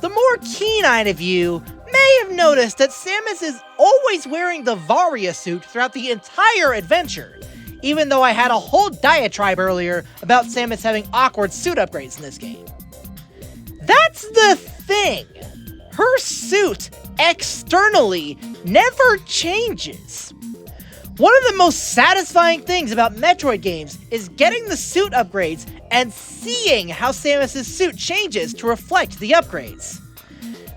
The more keen-eyed of you may have noticed that Samus is always wearing the Varia suit throughout the entire adventure, even though I had a whole diatribe earlier about Samus having awkward suit upgrades in this game. That's the thing. Her suit, externally, never changes. One of the most satisfying things about Metroid games is getting the suit upgrades and seeing how Samus' suit changes to reflect the upgrades.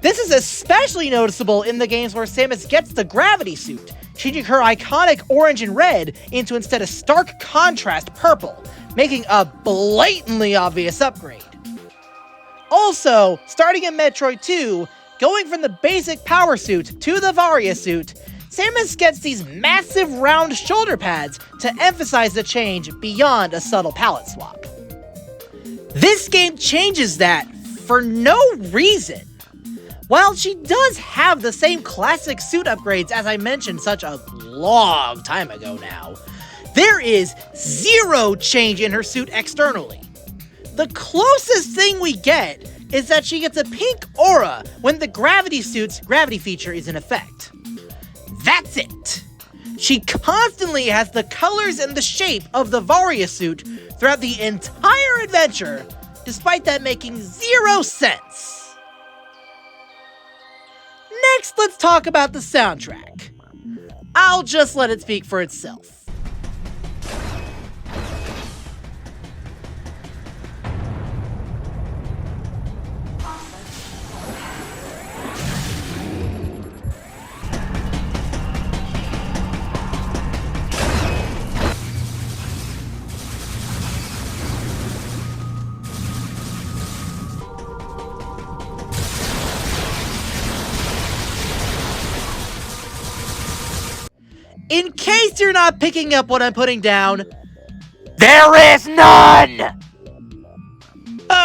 This is especially noticeable in the games where Samus gets the gravity suit, changing her iconic orange and red into instead a stark contrast purple, making a blatantly obvious upgrade. Also, starting in Metroid 2, going from the basic power suit to the Varia suit, Samus gets these massive round shoulder pads to emphasize the change beyond a subtle palette swap. This game changes that for no reason. While she does have the same classic suit upgrades as I mentioned such a long time ago now, there is zero change in her suit externally. The closest thing we get is that she gets a pink aura when the gravity suit's gravity feature is in effect. That's it! She constantly has the colors and the shape of the Varia suit throughout the entire adventure, despite that making zero sense. Next, let's talk about the soundtrack. I'll just let it speak for itself. In case you're not picking up what I'm putting down, there is none!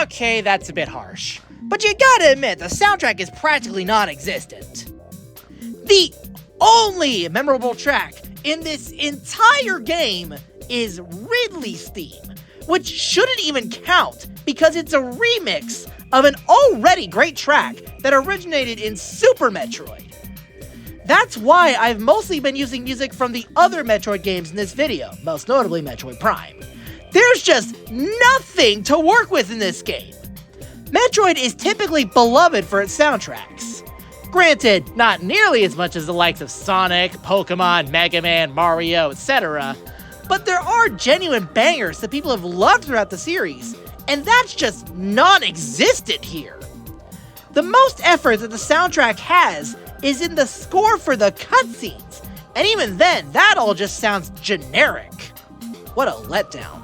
Okay, that's a bit harsh. But you gotta admit, the soundtrack is practically non-existent. The only memorable track in this entire game is Ridley's theme, which shouldn't even count because it's a remix of an already great track that originated in Super Metroid. That's why I've mostly been using music from the other Metroid games in this video, most notably Metroid Prime. There's just nothing to work with in this game. Metroid is typically beloved for its soundtracks. Granted, not nearly as much as the likes of Sonic, Pokemon, Mega Man, Mario, etc., but there are genuine bangers that people have loved throughout the series, and that's just non-existent here. The most effort that the soundtrack has is in the score for the cutscenes, and even then, that all just sounds generic. What a letdown.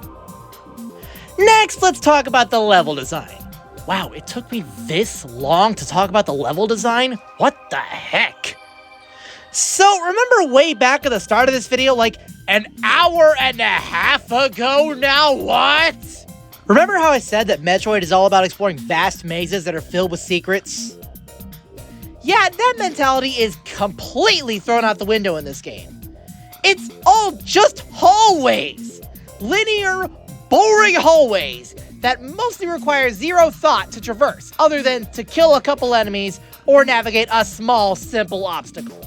Next, let's talk about the level design. Wow, it took me this long to talk about the level design? What the heck? So, remember way back at the start of this video, like an hour and a half ago now, what? Remember how I said that Metroid is all about exploring vast mazes that are filled with secrets? Yeah, that mentality is completely thrown out the window in this game. It's all just hallways. Linear, boring hallways that mostly require zero thought to traverse, other than to kill a couple enemies or navigate a small, simple obstacle.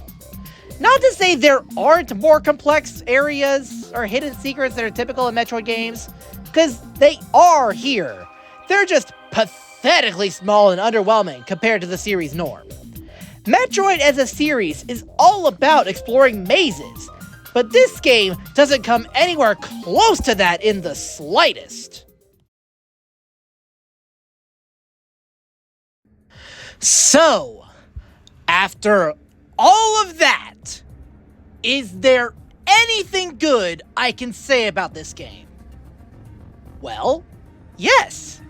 Not to say there aren't more complex areas or hidden secrets that are typical in Metroid games, because they are here. They're just pathetically small and underwhelming compared to the series norm. Metroid as a series is all about exploring mazes, but this game doesn't come anywhere close to that in the slightest. So, after all of that, is there anything good I can say about this game? Well, yes.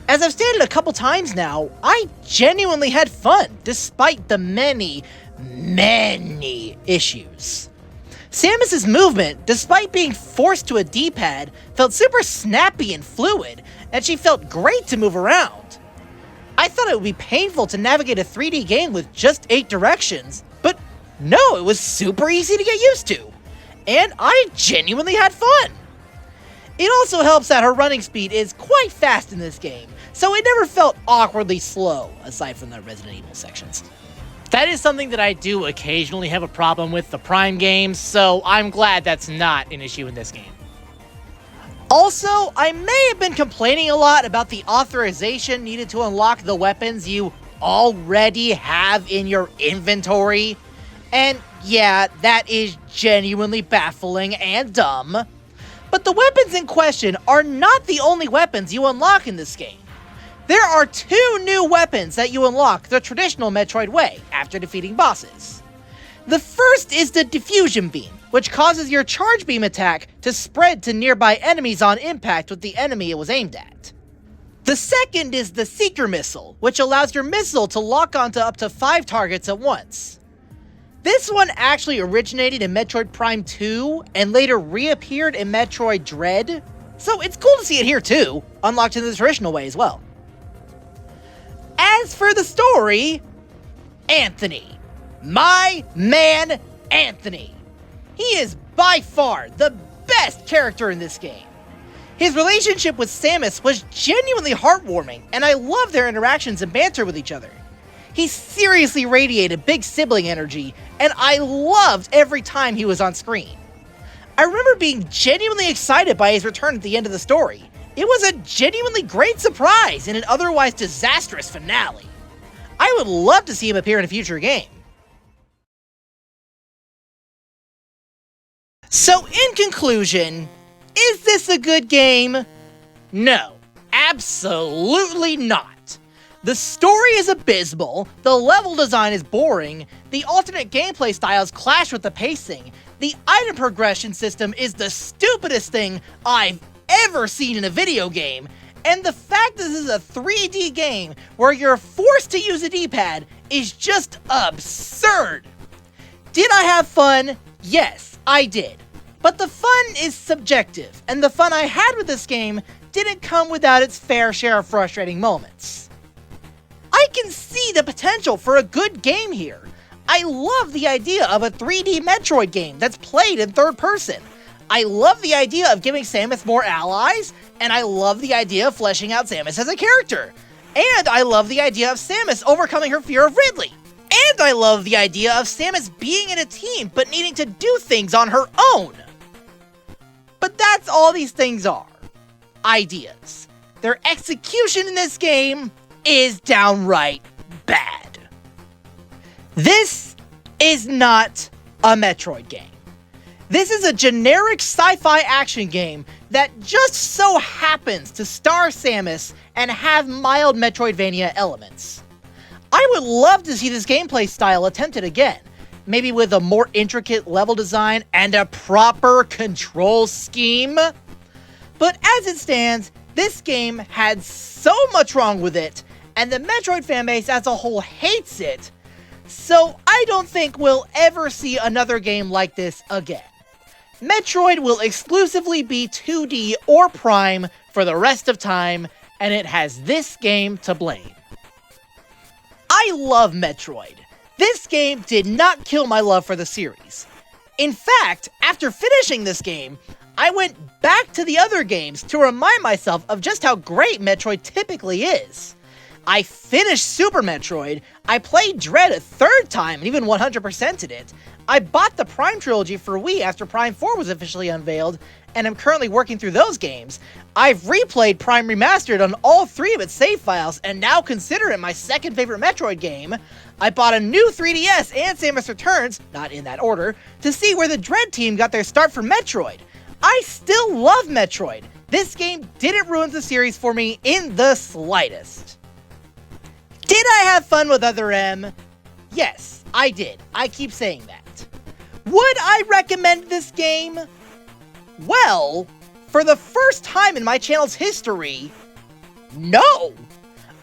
As I've stated a couple times now, I genuinely had fun, despite the many issues. Samus's movement, despite being forced to a D-pad, felt super snappy and fluid, and she felt great to move around. I thought it would be painful to navigate a 3D game with just 8 directions, but no, it was super easy to get used to, and I genuinely had fun. It also helps that her running speed is quite fast in this game, so it never felt awkwardly slow, aside from the Resident Evil sections. That is something that I do occasionally have a problem with the Prime games, so I'm glad that's not an issue in this game. Also, I may have been complaining a lot about the authorization needed to unlock the weapons you already have in your inventory, and yeah, that is genuinely baffling and dumb. But the weapons in question are not the only weapons you unlock in this game. There are 2 new weapons that you unlock the traditional Metroid way after defeating bosses. The first is the Diffusion Beam, which causes your Charge Beam attack to spread to nearby enemies on impact with the enemy it was aimed at. The second is the Seeker Missile, which allows your missile to lock onto up to 5 targets at once. This one actually originated in Metroid Prime 2 and later reappeared in Metroid Dread, so it's cool to see it here too, unlocked in the traditional way as well. As for the story, Anthony. My man, Anthony. He is by far the best character in this game. His relationship with Samus was genuinely heartwarming, and I love their interactions and banter with each other. He seriously radiated big sibling energy, and I loved every time he was on screen. I remember being genuinely excited by his return at the end of the story. It was a genuinely great surprise in an otherwise disastrous finale. I would love to see him appear in a future game. So in conclusion, is this a good game? No, absolutely not. The story is abysmal, the level design is boring, the alternate gameplay styles clash with the pacing, the item progression system is the stupidest thing I've ever seen in a video game, and the fact that this is a 3D game where you're forced to use a D-pad is just absurd. Did I have fun? Yes, I did. But the fun is subjective, and the fun I had with this game didn't come without its fair share of frustrating moments. I can see the potential for a good game here. I love the idea of a 3D Metroid game that's played in third person. I love the idea of giving Samus more allies, and I love the idea of fleshing out Samus as a character. And I love the idea of Samus overcoming her fear of Ridley. And I love the idea of Samus being in a team but needing to do things on her own. But that's all these things are. Ideas. Their execution in this game is downright bad. This is not a Metroid game. This is a generic sci-fi action game that just so happens to star Samus and have mild Metroidvania elements. I would love to see this gameplay style attempted again, maybe with a more intricate level design and a proper control scheme. But as it stands, this game had so much wrong with it, and the Metroid fanbase as a whole hates it, so I don't think we'll ever see another game like this again. Metroid will exclusively be 2D or Prime for the rest of time, and it has this game to blame. I love Metroid. This game did not kill my love for the series. In fact, after finishing this game, I went back to the other games to remind myself of just how great Metroid typically is. I finished Super Metroid, I played Dread a third time and even 100%ed it, I bought the Prime Trilogy for Wii after Prime 4 was officially unveiled, and I'm currently working through those games. I've replayed Prime Remastered on all 3 of its save files, and now consider it my second favorite Metroid game. I bought a new 3DS and Samus Returns, not in that order, to see where the Dread team got their start for Metroid. I still love Metroid. This game didn't ruin the series for me in the slightest. Did I have fun with Other M? Yes, I did. I keep saying that. Would I recommend this game? Well, for the first time in my channel's history, no!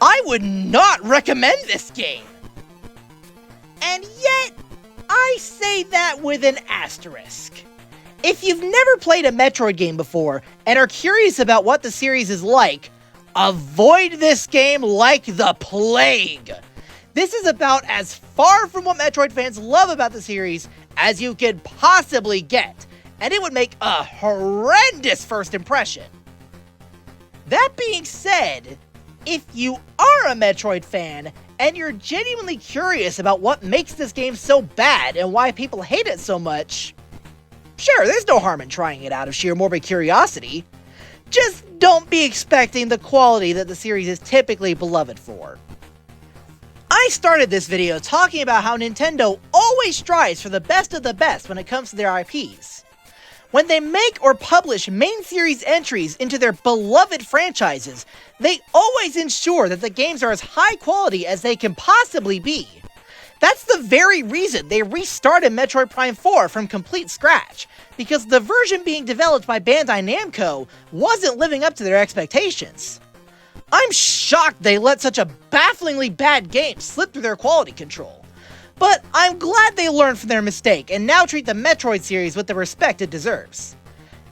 I would not recommend this game! And yet, I say that with an asterisk. If you've never played a Metroid game before and are curious about what the series is like, avoid this game like the plague! This is about as far from what Metroid fans love about the series as you could possibly get, and it would make a horrendous first impression. That being said, if you are a Metroid fan and you're genuinely curious about what makes this game so bad and why people hate it so much, sure, there's no harm in trying it out of sheer morbid curiosity. Just don't be expecting the quality that the series is typically beloved for. I started this video talking about how Nintendo always strives for the best of the best when it comes to their IPs. When they make or publish main series entries into their beloved franchises, they always ensure that the games are as high quality as they can possibly be. That's the very reason they restarted Metroid Prime 4 from complete scratch, because the version being developed by Bandai Namco wasn't living up to their expectations. I'm shocked they let such a bafflingly bad game slip through their quality control. But I'm glad they learned from their mistake and now treat the Metroid series with the respect it deserves.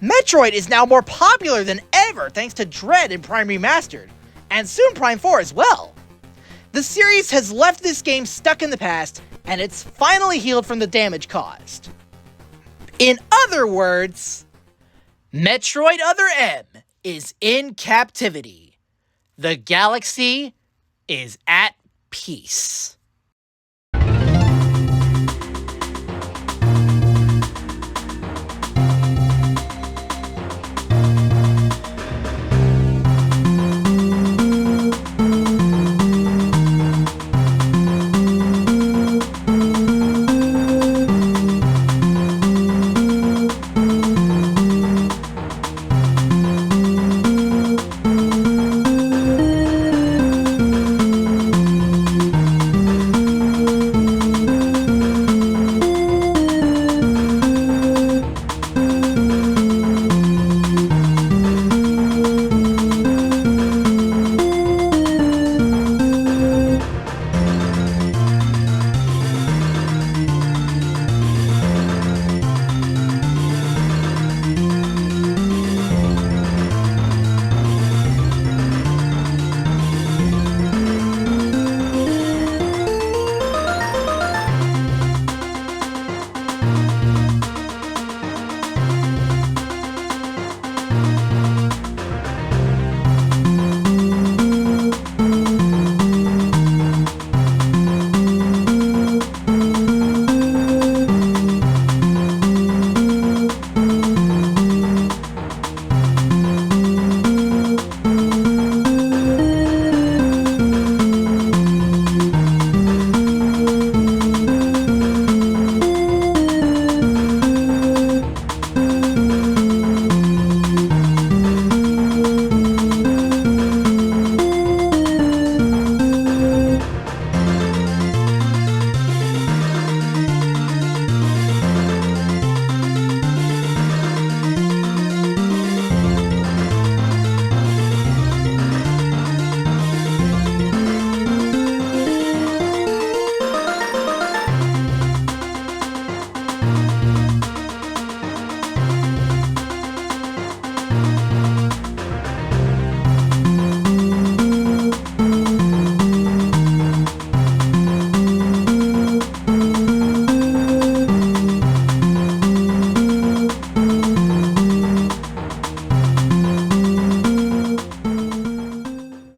Metroid is now more popular than ever thanks to Dread and Prime Remastered, and soon Prime 4 as well. The series has left this game stuck in the past, and it's finally healed from the damage caused. In other words, Metroid Other M is in captivity. The galaxy is at peace.